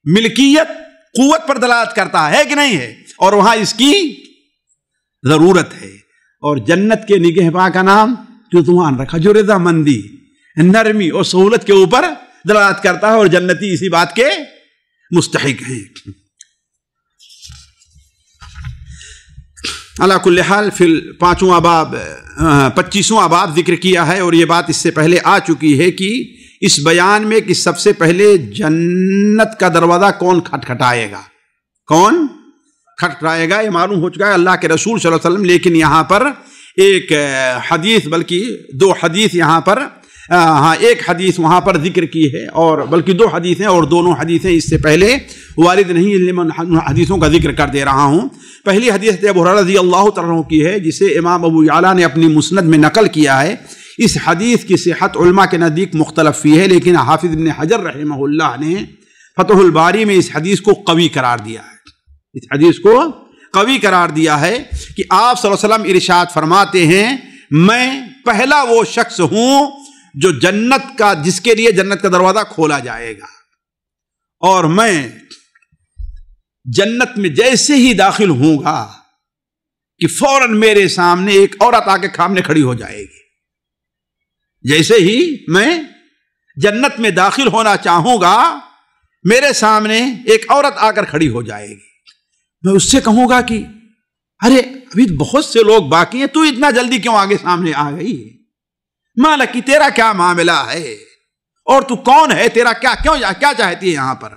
S1: ملکیت قوت پر دلالت کرتا ہے کہ نہیں ہے؟ اور وہاں اس کی ضرورت ہے. اور جنت کے نگہباں کا نام رضوان رکھا، جو رضا مندی، نرمی اور سہولت کے اوپر دلالت کرتا ہے، اور جنتی اسی بات کے مستحق ہیں. علی کل حال فی 5واں باب 25واں باب ذکر کیا ہے، اور یہ بات اس سے پہلے آ چکی ہے کہ اس بیان میں کہ سب سے پہلے جنت کا دروازہ کون کھٹکھٹائے گا، کون کھٹکھٹائے گا، یہ معلوم ہو چکا ہے اللہ کے رسول صلی اللہ علیہ وسلم. لیکن یہاں پر ایک حدیث، بلکہ 2 حدیث یہاں پر، ہاں ایک حدیث وہاں پر ذکر کی ہے، اور بلکہ 2 حدیثیں، اور دونوں حدیثیں اس سے پہلے وارد نہیں، میں حدیثوں کا ذکر کر دے رہا ہوں. پہلی حدیث ابو ہریرہ رضی اللہ تعالیٰ عنہ کی ہے، جسے امام ابو یعلا نے اپنی مسند میں نقل کیا ہے. اس حدیث کی صحت علماء کے نزدیک مختلف فی ہے، لیکن حافظ ابن حجر رحمہ اللہ نے فتح الباری میں اس حدیث کو قوی قرار دیا ہے. اس حدیث کو قوی قرار دیا ہے کہ آپ صلی اللہ علیہ وسلم ارشاد فرماتے ہیں میں پہلا وہ شخص ہوں جو جنت کا، جس کے لیے جنت کا دروازہ کھولا جائے گا، اور میں جنت میں جیسے ہی داخل ہوں گا کہ فوراً میرے سامنے ایک عورت آ کے سامنے کھڑی ہو جائے گی. جیسے ہی میں جنت میں داخل ہونا چاہوں گا میرے سامنے ایک عورت آ کر کھڑی ہو جائے گی. میں اس سے کہوں گا کہ ارے ابھی بہت سے لوگ باقی ہیں، تو اتنا جلدی کیوں آگے سامنے آ گئی؟ مالکی، تیرا کیا معاملہ ہے اور تو کون ہے؟ تیرا کیا چاہتی ہے یہاں پر؟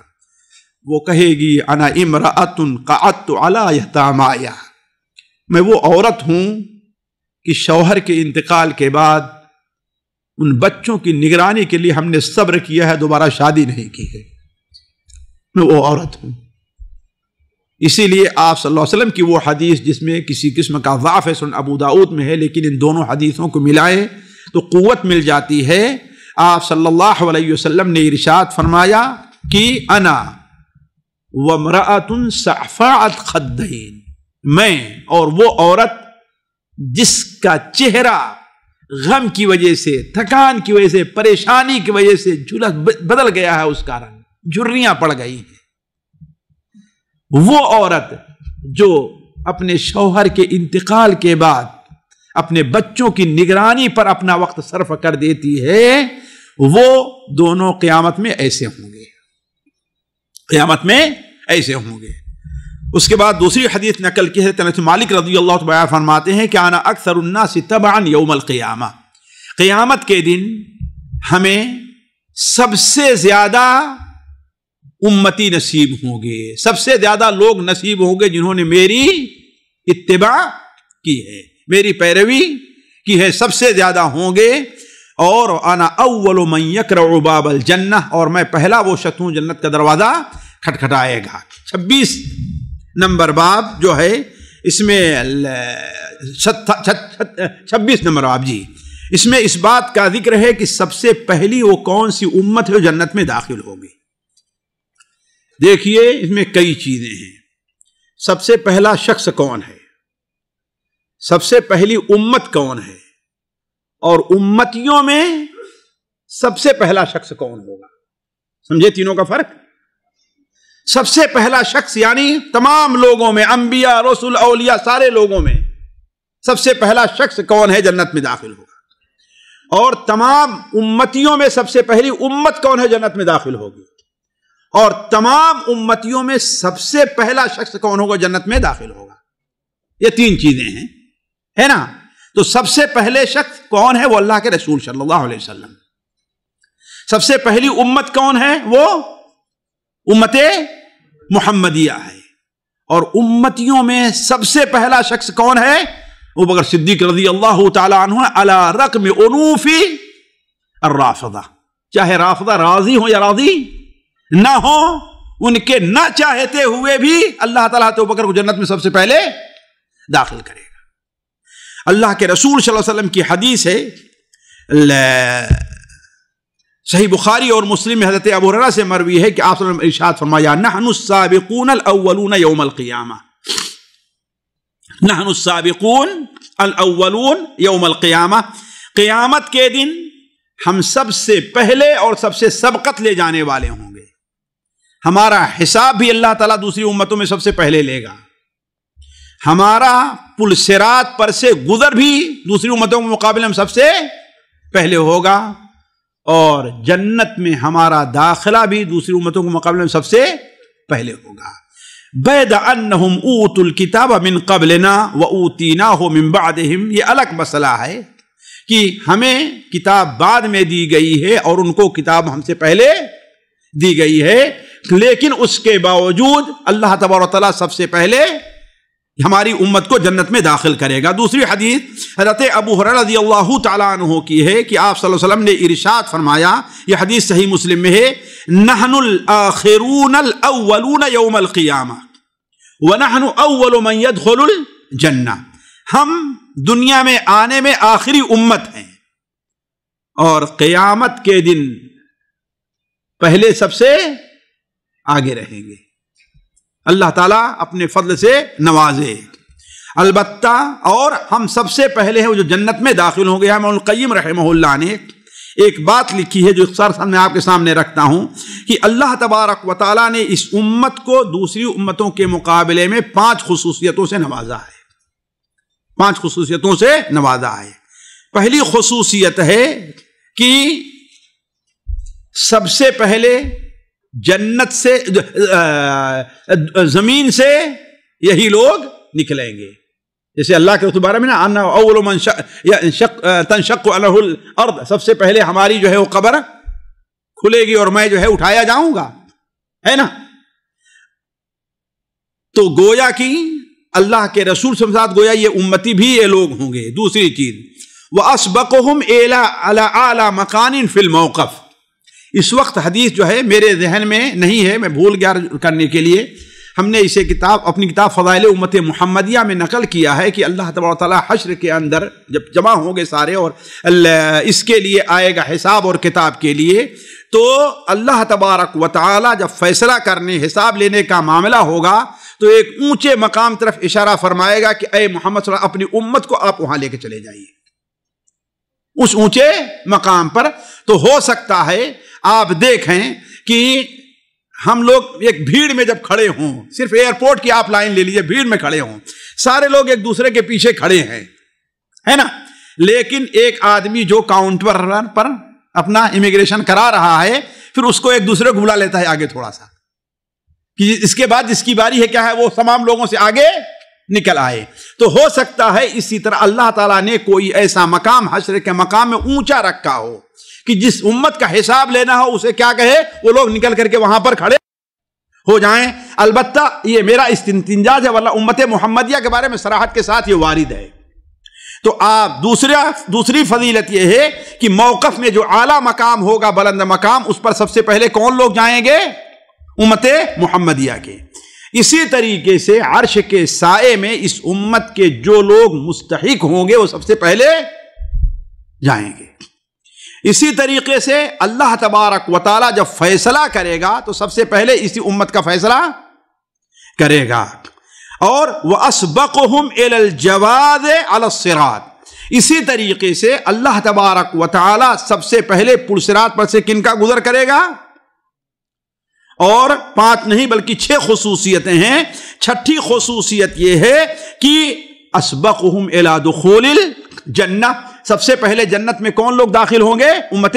S1: وہ کہے گی انا امرأۃ قعدت علی یتامایا، میں وہ عورت ہوں کہ شوہر کے انتقال کے بعد ان بچوں کی نگرانی کے لیے ہم نے صبر کیا ہے، دوبارہ شادی نہیں کی ہے، میں وہ عورت ہوں۔ اسی لیے آپ صلی اللہ علیہ وسلم کی وہ حدیث جس میں کسی قسم کا ضعف ہے، سنن ابو داؤد میں ہے، لیکن ان دونوں حدیثوں کو ملائے تو قوت مل جاتی ہے۔ آپ صلی اللہ علیہ وسلم نے ارشاد فرمایا کہ انا وامرأۃ صعفاء الخدین، میں اور وہ عورت جس کا چہرہ غم کی وجہ سے، تھکان کی وجہ سے، پریشانی کی وجہ سے بدل گیا ہے، اس کا رنگ جھریاں پڑ گئی ہیں، وہ عورت جو اپنے شوہر کے انتقال کے بعد اپنے بچوں کی نگرانی پر اپنا وقت صرف کر دیتی ہے، وہ دونوں قیامت میں ایسے ہوں گے، قیامت میں ایسے ہوں گے۔ اس کے بعد دوسری حدیث نقل کی ہے، انس مالک رضی اللہ عنہ فرماتے ہیں کہ انا اکثر الناس تبعا یوم القیامہ، قیامت کے دن ہمیں سب سے زیادہ امتی نصیب ہوں گے، سب سے زیادہ لوگ نصیب ہوں گے جنہوں نے میری اتباع کی ہے، میری پیروی کی ہے، سب سے زیادہ ہوں گے۔ اور انا اول من یقرع باب الجنہ، اور میں پہلا وہ شخص ہوں جنت کا دروازہ کھٹکھٹائے گا۔ 26 نمبر باب جو ہے اس میں 26 نمبر باب جی، اس میں اس بات کا ذکر ہے کہ سب سے پہلی وہ کون سی امت ہے جو جنت میں داخل ہوگی۔ دیکھیے اس میں کئی چیزیں ہیں۔ سب سے پہلا شخص کون ہے، سب سے پہلی امت کون ہے، اور امتیوں میں سب سے پہلا شخص کون ہوگا؟ سمجھے تینوں کا فرق؟ سب سے پہلا شخص یعنی تمام لوگوں میں، انبیاء، رسول، اولیاء، سارے لوگوں میں سب سے پہلا شخص کون ہے جنت میں داخل ہوگا، اور تمام امتیوں میں سب سے پہلی امت کون ہے جنت میں داخل ہوگی، اور تمام امتیوں میں سب سے پہلا شخص کون ہوگا جنت میں داخل ہوگا۔ یہ تین چیزیں ہیں، ہے نا؟ تو سب سے پہلے شخص کون ہے؟ وہ اللہ کے رسول صلی اللہ علیہ وسلم۔ سب سے پہلی امت کون ہے؟ وہ امت محمدیہ ہے۔ اور امتیوں میں سب سے پہلا شخص کون ہے؟ ابو بکر صدیق رضی اللہ تعالی عنہ، علی رغم انوف الرافضہ، چاہے رافضہ راضی ہو یا راضی نہ ہو، ان کے نہ چاہتے ہوئے بھی اللہ تعالیٰ ابو بکر کو جنت میں سب سے پہلے داخل کرے گا۔ اللہ کے رسول صلی اللہ علیہ وسلم کی حدیث ہے، صحیح بخاری اور مسلم میں حضرت ابو ہریرہ سے مروی ہے کہ آپ صلی اللہ علیہ وسلم ارشاد فرمایا، نحن السابقون الاولون یوم القیامہ، نحن السابقون الاولون یوم القیامہ، قیامت کے دن ہم سب سے پہلے اور سب سے سبقت لے جانے والے ہوں گے۔ ہمارا حساب بھی اللہ تعالیٰ دوسری امتوں میں سب سے پہلے لے گا، ہمارا پل صراط پر سے گزر بھی دوسری امتوں کے مقابلے میں سب سے پہلے ہوگا، اور جنت میں ہمارا داخلہ بھی دوسری امتوں کے مقابلے میں سب سے پہلے ہوگا۔ بید انہم اوتوا الکتاب من قبلنا واوتیناہ من بعدہم، یہ الگ مسئلہ ہے کہ ہمیں کتاب بعد میں دی گئی ہے اور ان کو کتاب ہم سے پہلے دی گئی ہے، لیکن اس کے باوجود اللہ تبارک و تعالیٰ سب سے پہلے ہماری امت کو جنت میں داخل کرے گا۔ دوسری حدیث حضرت ابو ہریرہ رضی اللہ تعالیٰ عنہ کی ہے کہ آپ صلی اللہ علیہ وسلم نے ارشاد فرمایا، یہ حدیث صحیح مسلم میں ہے، نحن الآخرون الاولون یوم القیامہ ونحن اول من يدخل الجنہ، ہم دنیا میں آنے میں آخری امت ہیں اور قیامت کے دن پہلے سب سے آگے رہیں گے۔ اللہ تعالیٰ اپنے فضل سے نوازے البتہ، اور ہم سب سے پہلے ہیں وہ جو جنت میں داخل ہوں گے۔ ابن القیم رحمہ اللہ نے ایک بات لکھی ہے جو اختصار میں آپ کے سامنے رکھتا ہوں کہ اللہ تبارک و تعالیٰ نے اس امت کو دوسری امتوں کے مقابلے میں 5 خصوصیتوں سے نوازا ہے، 5 خصوصیتوں سے نوازا ہے۔ پہلی خصوصیت ہے کہ سب سے پہلے جنت سے، زمین سے یہی لوگ نکلیں گے. جیسے اللہ کے دوبارہ میں نا انا اول من تنشق عنہ الارض، سب سے پہلے ہماری جو ہے وہ قبر کھلے گی اور میں جو ہے اٹھایا جاؤں گا، ہے نا. تو گویا کی اللہ کے رسول سے ساتھ گویا یہ امتی بھی یہ لوگ ہوں گے. دوسری چیز وَأَسْبَقُهُمْ إِلَىٰ أَعْلَىٰ مَكَانٍ فِي الْمَوْقِفِ. اس وقت حدیث جو ہے میرے ذہن میں نہیں ہے، میں بھول گیا کرنے کے لیے. ہم نے اسے اپنی کتاب فضائل امت محمدیہ میں نقل کیا ہے کہ اللہ تبارک و تعالیٰ حشر کے اندر جب جمع ہوں گے سارے اور اس کے لیے آئے گا حساب اور کتاب کے لیے، تو اللہ تبارک و تعالیٰ جب فیصلہ کرنے حساب لینے کا معاملہ ہوگا تو ایک اونچے مقام طرف اشارہ فرمائے گا کہ اے محمد صلی اللہ علیہ وسلم اپنی امت کو آپ وہاں لے کے چلے جائیے اس اونچے مقام پر. تو ہو سکتا ہے آپ دیکھیں کہ ہم لوگ ایک بھیڑ میں جب کھڑے ہوں، صرف ایئرپورٹ کی آپ لائن لے لیجئے، بھیڑ میں کھڑے ہوں، سارے لوگ ایک دوسرے کے پیچھے کھڑے ہیں، ہے نا، لیکن ایک آدمی جو کاؤنٹر پر اپنا امیگریشن کرا رہا ہے پھر اس کو ایک دوسرے کو بلا لیتا ہے آگے تھوڑا سا کہ اس کے بعد جس کی باری ہے کیا ہے وہ تمام لوگوں سے آگے نکل آئے. تو ہو سکتا ہے اسی طرح اللہ تعالیٰ نے کوئی ایسا مقام حشر کے مقام میں اونچا رکھا ہو کہ جس امت کا حساب لینا ہو اسے کیا کہے وہ لوگ نکل کر کے وہاں پر کھڑے ہو جائیں. البتہ یہ میرا استنتاج ہے، ورنہ امت محمدیہ کے بارے میں صراحت کے ساتھ یہ وارد ہے. تو آپ دوسری فضیلت یہ ہے کہ موقف میں جو اعلیٰ مقام ہوگا، بلند مقام، اس پر سب سے پہلے کون لوگ جائیں گے؟ امت محمدیہ کے. اسی طریقے سے عرش کے سائے میں اس امت کے جو لوگ مستحق ہوں گے وہ سب سے پہلے جائیں گے. اسی طریقے سے اللہ تبارک و تعالی جب فیصلہ کرے گا تو سب سے پہلے اسی امت کا فیصلہ کرے گا. اور وَأَسْبَقُهُمْ إِلَى الْجَوَادِ عَلَى الصِّرَاطِ. اسی طریقے سے اللہ تبارک و تعالی سب سے پہلے پرصراط پر سے کن کا گزر کرے گا؟ اور 5 نہیں بلکہ 6 خصوصیتیں ہیں. چھٹی خصوصیت یہ ہے کہ اسبقہم الی دخول الجنہ. سب سے پہلے جنت میں کون لوگ داخل ہوں گے؟ امت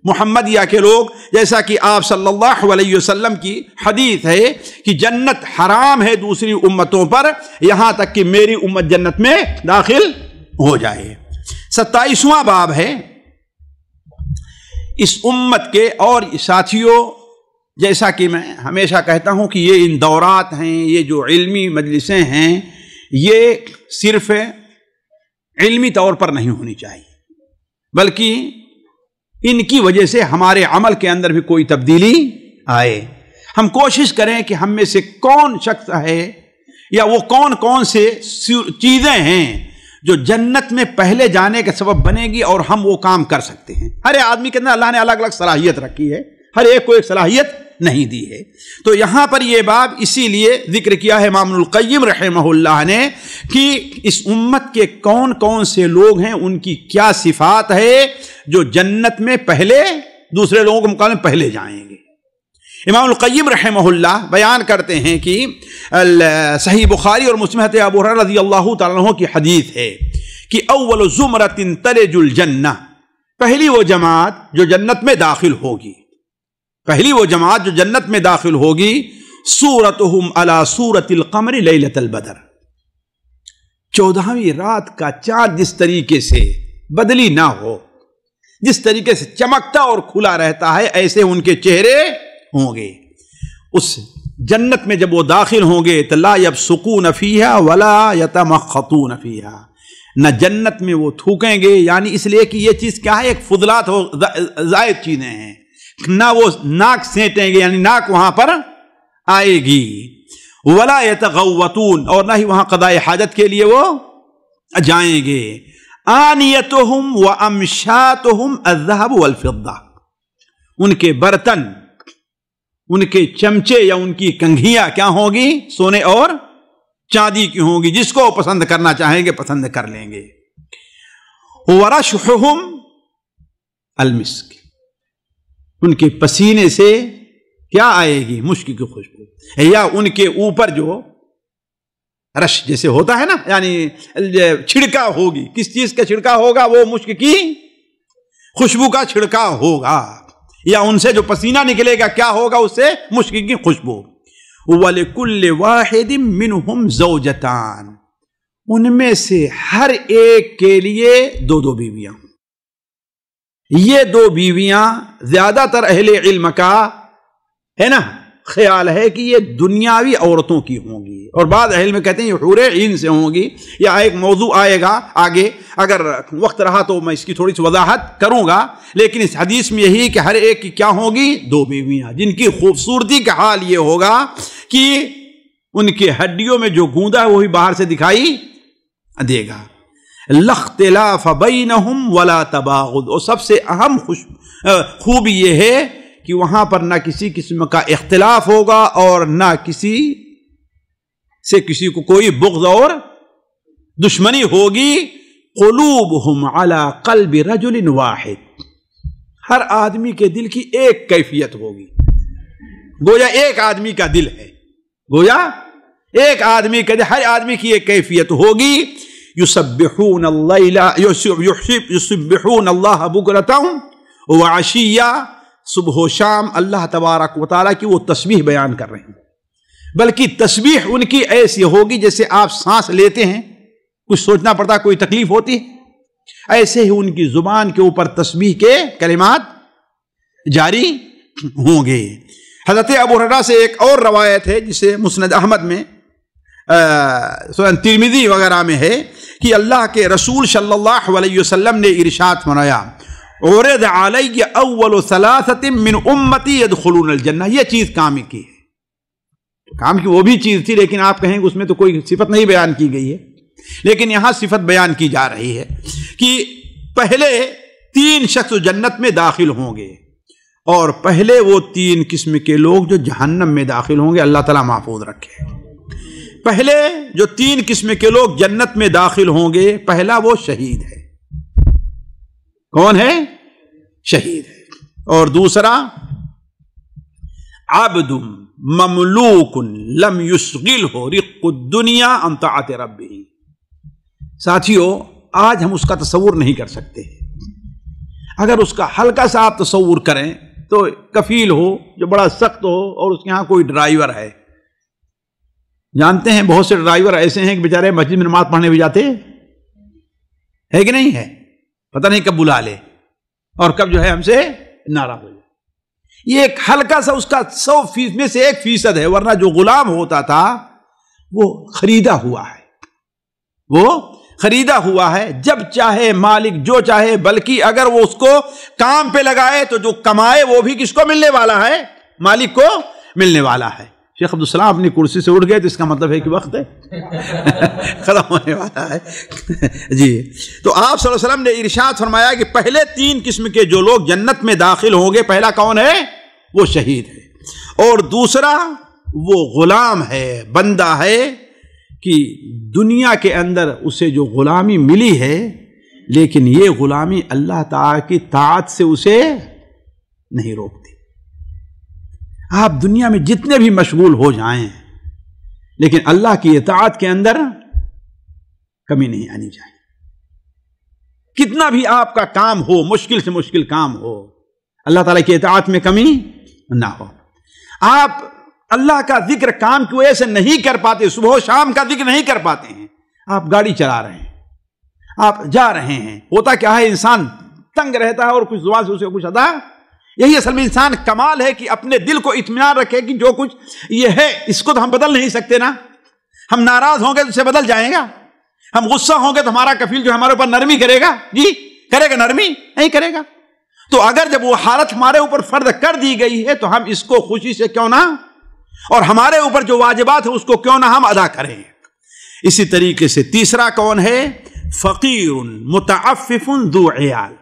S1: محمدیہ کے لوگ. جیسا کہ آپ صلی اللہ علیہ وسلم کی حدیث ہے کہ جنت حرام ہے دوسری امتوں پر یہاں تک کہ میری امت جنت میں داخل ہو جائے. 27واں باب ہے اس امت کے. اور ساتھیوں جیسا کہ میں ہمیشہ کہتا ہوں کہ یہ ان دورات ہیں، یہ جو علمی مجلسیں ہیں، یہ صرف علمی طور پر نہیں ہونی چاہیے بلکہ ان کی وجہ سے ہمارے عمل کے اندر بھی کوئی تبدیلی آئے. ہم کوشش کریں کہ ہم میں سے کون شخص ہے یا وہ کون سے چیزیں ہیں جو جنت میں پہلے جانے کا سبب بنے گی اور ہم وہ کام کر سکتے ہیں. ہر آدمی کے اندر اللہ نے الگ الگ صلاحیت رکھی ہے، ہر ایک کو ایک صلاحیت نہیں دی ہے. تو یہاں پر یہ باب اسی لیے ذکر کیا ہے امام القیم رحمہ اللہ نے کہ اس امت کے کون سے لوگ ہیں، ان کی کیا صفات ہے جو جنت میں پہلے دوسرے لوگوں کے مقابلے میں پہلے جائیں گے. امام القیم رحمہ اللہ بیان کرتے ہیں کہ صحیح بخاری اور مسلم حدیث ابو ہریرہ رضی اللہ تعالیٰ عنہ کی حدیث ہے کہ اول زمرۃ تلج الجنہ. پہلی وہ جماعت جو جنت میں داخل ہوگی، پہلی وہ جماعت جو جنت میں داخل ہوگی، صورتہم علی صورت القمر لیلۃ البدر. 14ویں رات کا چاند جس طریقے سے بدلی نہ ہو، جس طریقے سے چمکتا اور کھلا رہتا ہے، ایسے ان کے چہرے ہوں گے. اس جنت میں جب وہ داخل ہوں گے تو لا یبصقون فیہا ولا یتمخطون فیہا. نہ جنت میں وہ تھوکیں گے، یعنی اس لیے کہ یہ چیز کیا ہے، ایک فضلات ہو، زائد چیزیں ہیں. نہ وہ ناک سینٹیں گے، یعنی ناک وہاں پر آئے گی. ولا یتغوطون، اور نہ ہی وہاں قضاء حاجت کے لیے وہ جائیں گے. آنیتہم وامشاتہم الذهب والفضہ. ان کے برتن، ان کے چمچے یا ان کی کنگھیاں کیا ہوگی؟ سونے اور چاندی کی ہوں گی. جس کو پسند کرنا چاہیں گے پسند کر لیں گے. ورشحہم المسک. ان کے پسینے سے کیا آئے گی؟ مشک کی خوشبو. یا ان کے اوپر جو رش جیسے ہوتا ہے نا، یعنی چھڑکا ہوگی. کس چیز کا چھڑکا ہوگا؟ وہ مشک کی خوشبو کا چھڑکا ہوگا. یا ان سے جو پسینہ نکلے گا کیا ہوگا؟ اس سے مشک کی خوشبو. وَلِكُلِّ وَاحِدٍ مِّنْهُمْ زَوْجَتَانِ، ان میں سے ہر ایک کے لیے دو دو بیویاں ہوں۔ یہ دو بیویاں زیادہ تر اہل علم کا ہے نا خیال ہے کہ یہ دنیاوی عورتوں کی ہوں گی، اور بعض اہل میں کہتے ہیں یہ حور عین سے ہوں گی۔ یا ایک موضوع آئے گا آگے، اگر وقت رہا تو میں اس کی تھوڑی سی وضاحت کروں گا، لیکن اس حدیث میں یہی کہ ہر ایک کی کیا ہوگی؟ دو بیویاں، جن کی خوبصورتی کا حال یہ ہوگا کہ ان کے ہڈیوں میں جو گوندا ہے وہی باہر سے دکھائی دے گا۔ لا اختلاف بینہم ولا تباغض، اور سب سے اہم خوبی یہ ہے کہ وہاں پر نہ کسی قسم کا اختلاف ہوگا اور نہ کسی سے کسی کو کوئی بغض اور دشمنی ہوگی۔ قلوبہم علی قلب رجل واحد، ہر آدمی کے دل کی ایک کیفیت ہوگی، گویا ایک آدمی کا دل ہے، گویا ایک آدمی کا دل، ہر آدمی کی ایک کیفیت ہوگی۔ یسبحون اللہ بکرۃ وعشیہ، صبح و شام اللہ تبارک و تعالیٰ کی وہ تسبیح بیان کر رہے ہیں، بلکہ تسبیح ان کی ایسی ہوگی جیسے آپ سانس لیتے ہیں، کچھ سوچنا پڑتا، کوئی تکلیف ہوتی ہے، ایسے ہی ان کی زبان کے اوپر تسبیح کے کلمات جاری ہوں گے۔ حضرت ابو ہریرہ سے ایک اور روایت ہے جسے مسند احمد میں، سنن ترمذی وغیرہ میں ہے کہ اللہ کے رسول صلی اللہ علیہ وسلم نے ارشاد فرمایا، عرض علی اول ثلاثۃ من امتی يدخلون الجنہ۔ یہ چیز کام کی ہے، کام کی وہ بھی چیز تھی، لیکن آپ کہیں گے اس میں تو کوئی صفت نہیں بیان کی گئی ہے، لیکن یہاں صفت بیان کی جا رہی ہے کہ پہلے تین شخص جنت میں داخل ہوں گے، اور پہلے وہ تین قسم کے لوگ جو جہنم میں داخل ہوں گے، اللہ تعالیٰ محفوظ رکھے۔ پہلے جو تین قسم کے لوگ جنت میں داخل ہوں گے، پہلا وہ شہید ہے۔ کون ہے؟ شہید ہے۔ اور دوسرا عبد مملوک لم یشغلہ رق الدنیا عن طاعت ربہ۔ ساتھیو، آج ہم اس کا تصور نہیں کر سکتے، اگر اس کا ہلکا سا آپ تصور کریں تو کفیل ہو جو بڑا سخت ہو اور اس کے ہاں کوئی ڈرائیور ہے۔ جانتے ہیں بہت سے ڈرائیور ایسے ہیں کہ بیچارے مسجد میں نماز پڑھنے بھی جاتے ہے کہ نہیں ہے، پتہ نہیں کب بلا لے اور کب جو ہے ہم سے ناراض ہو جائے۔ یہ ایک ہلکا سا اس کا 100% میں سے 1% ہے، ورنہ جو غلام ہوتا تھا وہ خریدا ہوا ہے، وہ خریدا ہوا ہے، جب چاہے مالک جو چاہے، بلکہ اگر وہ اس کو کام پہ لگائے تو جو کمائے وہ بھی کس کو ملنے والا ہے؟ مالک کو ملنے والا ہے۔ شیخ عبدالسلام اپنی کرسی سے اٹھ گئے تو اس کا مطلب ہے کہ وقت ہے ختم ہونے والا ہے جی۔ تو آپ صلی اللہ علیہ وسلم نے ارشاد فرمایا کہ پہلے تین قسم کے جو لوگ جنت میں داخل ہوں گے، پہلا کون ہے؟ وہ شہید ہے، اور دوسرا وہ غلام ہے، بندہ ہے کہ دنیا کے اندر اسے جو غلامی ملی ہے، لیکن یہ غلامی اللہ تعالی کی طاعت سے اسے نہیں روکتی۔ آپ دنیا میں جتنے بھی مشغول ہو جائیں، لیکن اللہ کی اطاعت کے اندر کمی نہیں آنی چاہیے۔ کتنا بھی آپ کا کام ہو، مشکل سے مشکل کام ہو، اللہ تعالیٰ کی اطاعت میں کمی نہ ہو۔ آپ اللہ کا ذکر کام کی وجہ سے نہیں کر پاتے، صبح و شام کا ذکر نہیں کر پاتے ہیں، آپ گاڑی چلا رہے ہیں، آپ جا رہے ہیں، ہوتا کیا ہے انسان تنگ رہتا ہے اور کچھ زبان سے اسے کچھ ادا، یہی اصل میں انسان کمال ہے کہ اپنے دل کو اطمینان رکھے کہ جو کچھ یہ ہے اس کو تو ہم بدل نہیں سکتے نا، ہم ناراض ہوں گے تو اسے بدل جائے گا، ہم غصہ ہوں گے تو ہمارا کفیل جو ہمارے اوپر نرمی کرے گا، جی کرے گا، نرمی نہیں کرے گا۔ تو اگر جب وہ حالت ہمارے اوپر فرض کر دی گئی ہے تو ہم اس کو خوشی سے کیوں نہ، اور ہمارے اوپر جو واجبات ہے اس کو کیوں نہ ہم ادا کریں۔ اسی طریقے سے تیسرا کون ہے؟ فقیر متعفف ذو عیال،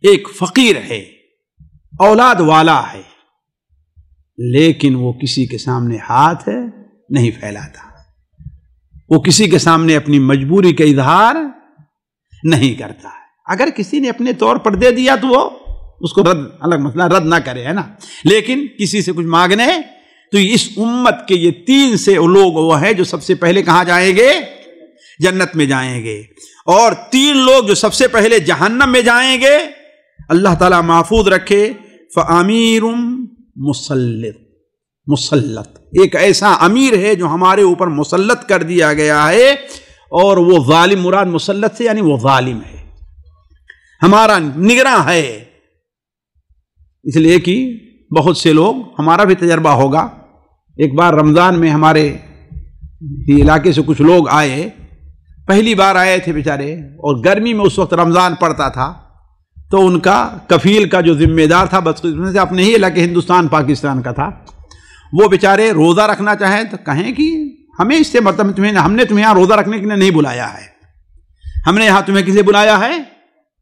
S1: ایک فقیر ہے، اولاد والا ہے، لیکن وہ کسی کے سامنے ہاتھ نہیں پھیلاتا، وہ کسی کے سامنے اپنی مجبوری کا اظہار نہیں کرتا ہے۔ اگر کسی نے اپنے طور پر دے دیا تو وہ اس کو رد، الگ مسئلہ، رد نہ کرے، ہے نا، لیکن کسی سے کچھ مانگنے تو اس امت کے یہ تین سے لوگ وہ ہیں جو سب سے پہلے کہاں جائیں گے؟ جنت میں جائیں گے، اور تین لوگ جو سب سے پہلے جہنم میں جائیں گے، اللہ تعالیٰ محفوظ رکھے۔ فَأَمِيرٌ مُسَلِّطٌ، مسلط، ایک ایسا امیر ہے جو ہمارے اوپر مسلط کر دیا گیا ہے، اور وہ ظالم، مراد مسلط سے یعنی وہ ظالم ہے، ہمارا نگراں ہے۔ اس لیے کہ بہت سے لوگ، ہمارا بھی تجربہ ہوگا، ایک بار رمضان میں ہمارے علاقے سے کچھ لوگ آئے، پہلی بار آئے تھے بیچارے، اور گرمی میں اس وقت رمضان پڑتا تھا، تو ان کا کفیل کا جو ذمہ دار تھا بدقسمتی سے اپنے ہی علاقے ہندوستان پاکستان کا تھا، وہ بیچارے روزہ رکھنا چاہیں تو کہیں کہ ہمیں اس سے مطلب ہم نے تمہیں یہاں روزہ رکھنے کے لیے نہیں بلایا ہے، ہم نے یہاں تمہیں کس لیے بلایا ہے؟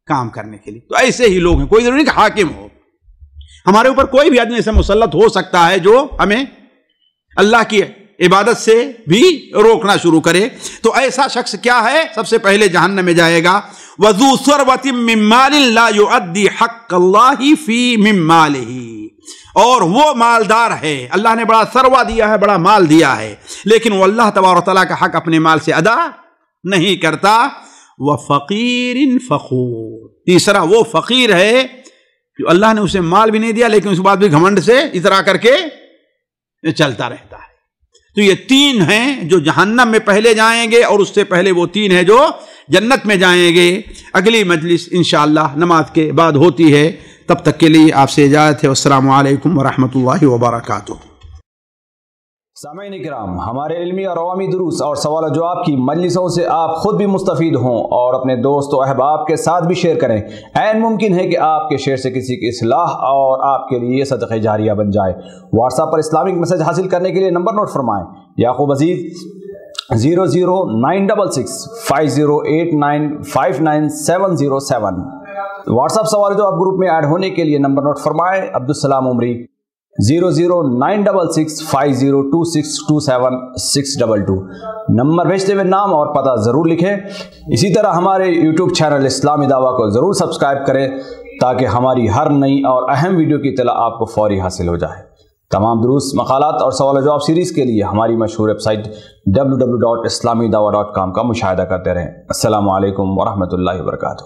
S1: کام کرنے کے لیے۔ تو ایسے ہی لوگ ہیں، کوئی ضروری نہیں کہ حاکم ہو، ہمارے اوپر کوئی بھی آدمی ایسا مسلط ہو سکتا ہے جو ہمیں اللہ کی عبادت سے بھی روکنا شروع کرے۔ تو ایسا شخص کیا ہے؟ سب سے پہلے جہنم میں جائے گا۔ وَذُو ثُرْوَةٍ مِّن مَّالٍ لَا يُؤَدِّي حَقَّ اللَّهِ فِي مِن مَّالِهِ، اور وہ مالدار ہے، اللہ نے بڑا ثروہ دیا ہے، بڑا مال دیا ہے، لیکن وہ اللہ تبارک و تعالیٰ کا حق اپنے مال سے ادا نہیں کرتا۔ وَفَقِيرٍ فَخُورٍ، تیسرا وہ فقیر ہے جو اللہ نے اسے مال بھی نہیں دیا لیکن اس کے بعد بھی گھمنڈ سے اترا کر کے چلتا رہتا ہے۔ تو یہ تین ہیں جو جہنم میں پہلے جائیں گے، اور اس سے پہلے وہ تین ہیں جو جنت میں جائیں گے۔ اگلی مجلس انشاءاللہ نماز کے بعد ہوتی ہے، تب تک کے لیے آپ سے اجازت ہے۔ والسلام علیکم ورحمۃ اللہ وبرکاتہ۔
S2: سامعین کرام، ہمارے علمی اور عوامی دروس اور سوال و جواب کی مجلسوں سے آپ خود بھی مستفید ہوں اور اپنے دوست و احباب کے ساتھ بھی شیئر کریں۔ عین ممکن ہے کہ آپ کے شیئر سے کسی کی اصلاح اور آپ کے لیے صدقہ جاریہ بن جائے۔ واٹس ایپ پر اسلامک میسج حاصل کرنے کے لیے نمبر نوٹ فرمائیں: یعقوب عزیز 00966 5089597707۔ واٹس ایپ سوال جو آپ گروپ میں ایڈ ہونے کے لیے نمبر نوٹ فرمائیں: عبدالسلام عمری 00966 502627 نمبر بھیجتے ہوئے نام اور پتہ ضرور لکھیں۔ اسی طرح ہمارے یوٹیوب چینل اسلامی دعویٰ کو ضرور سبسکرائب کریں تاکہ ہماری ہر نئی اور اہم ویڈیو کی اطلاع آپ کو فوری حاصل ہو جائے۔ تمام دروس، مقالات اور سوال و جواب سیریز کے لیے ہماری مشہور ویب سائٹ www.islamidawah.com کا مشاہدہ کرتے رہیں۔ السلام علیکم ورحمۃ اللہ وبرکاتہ۔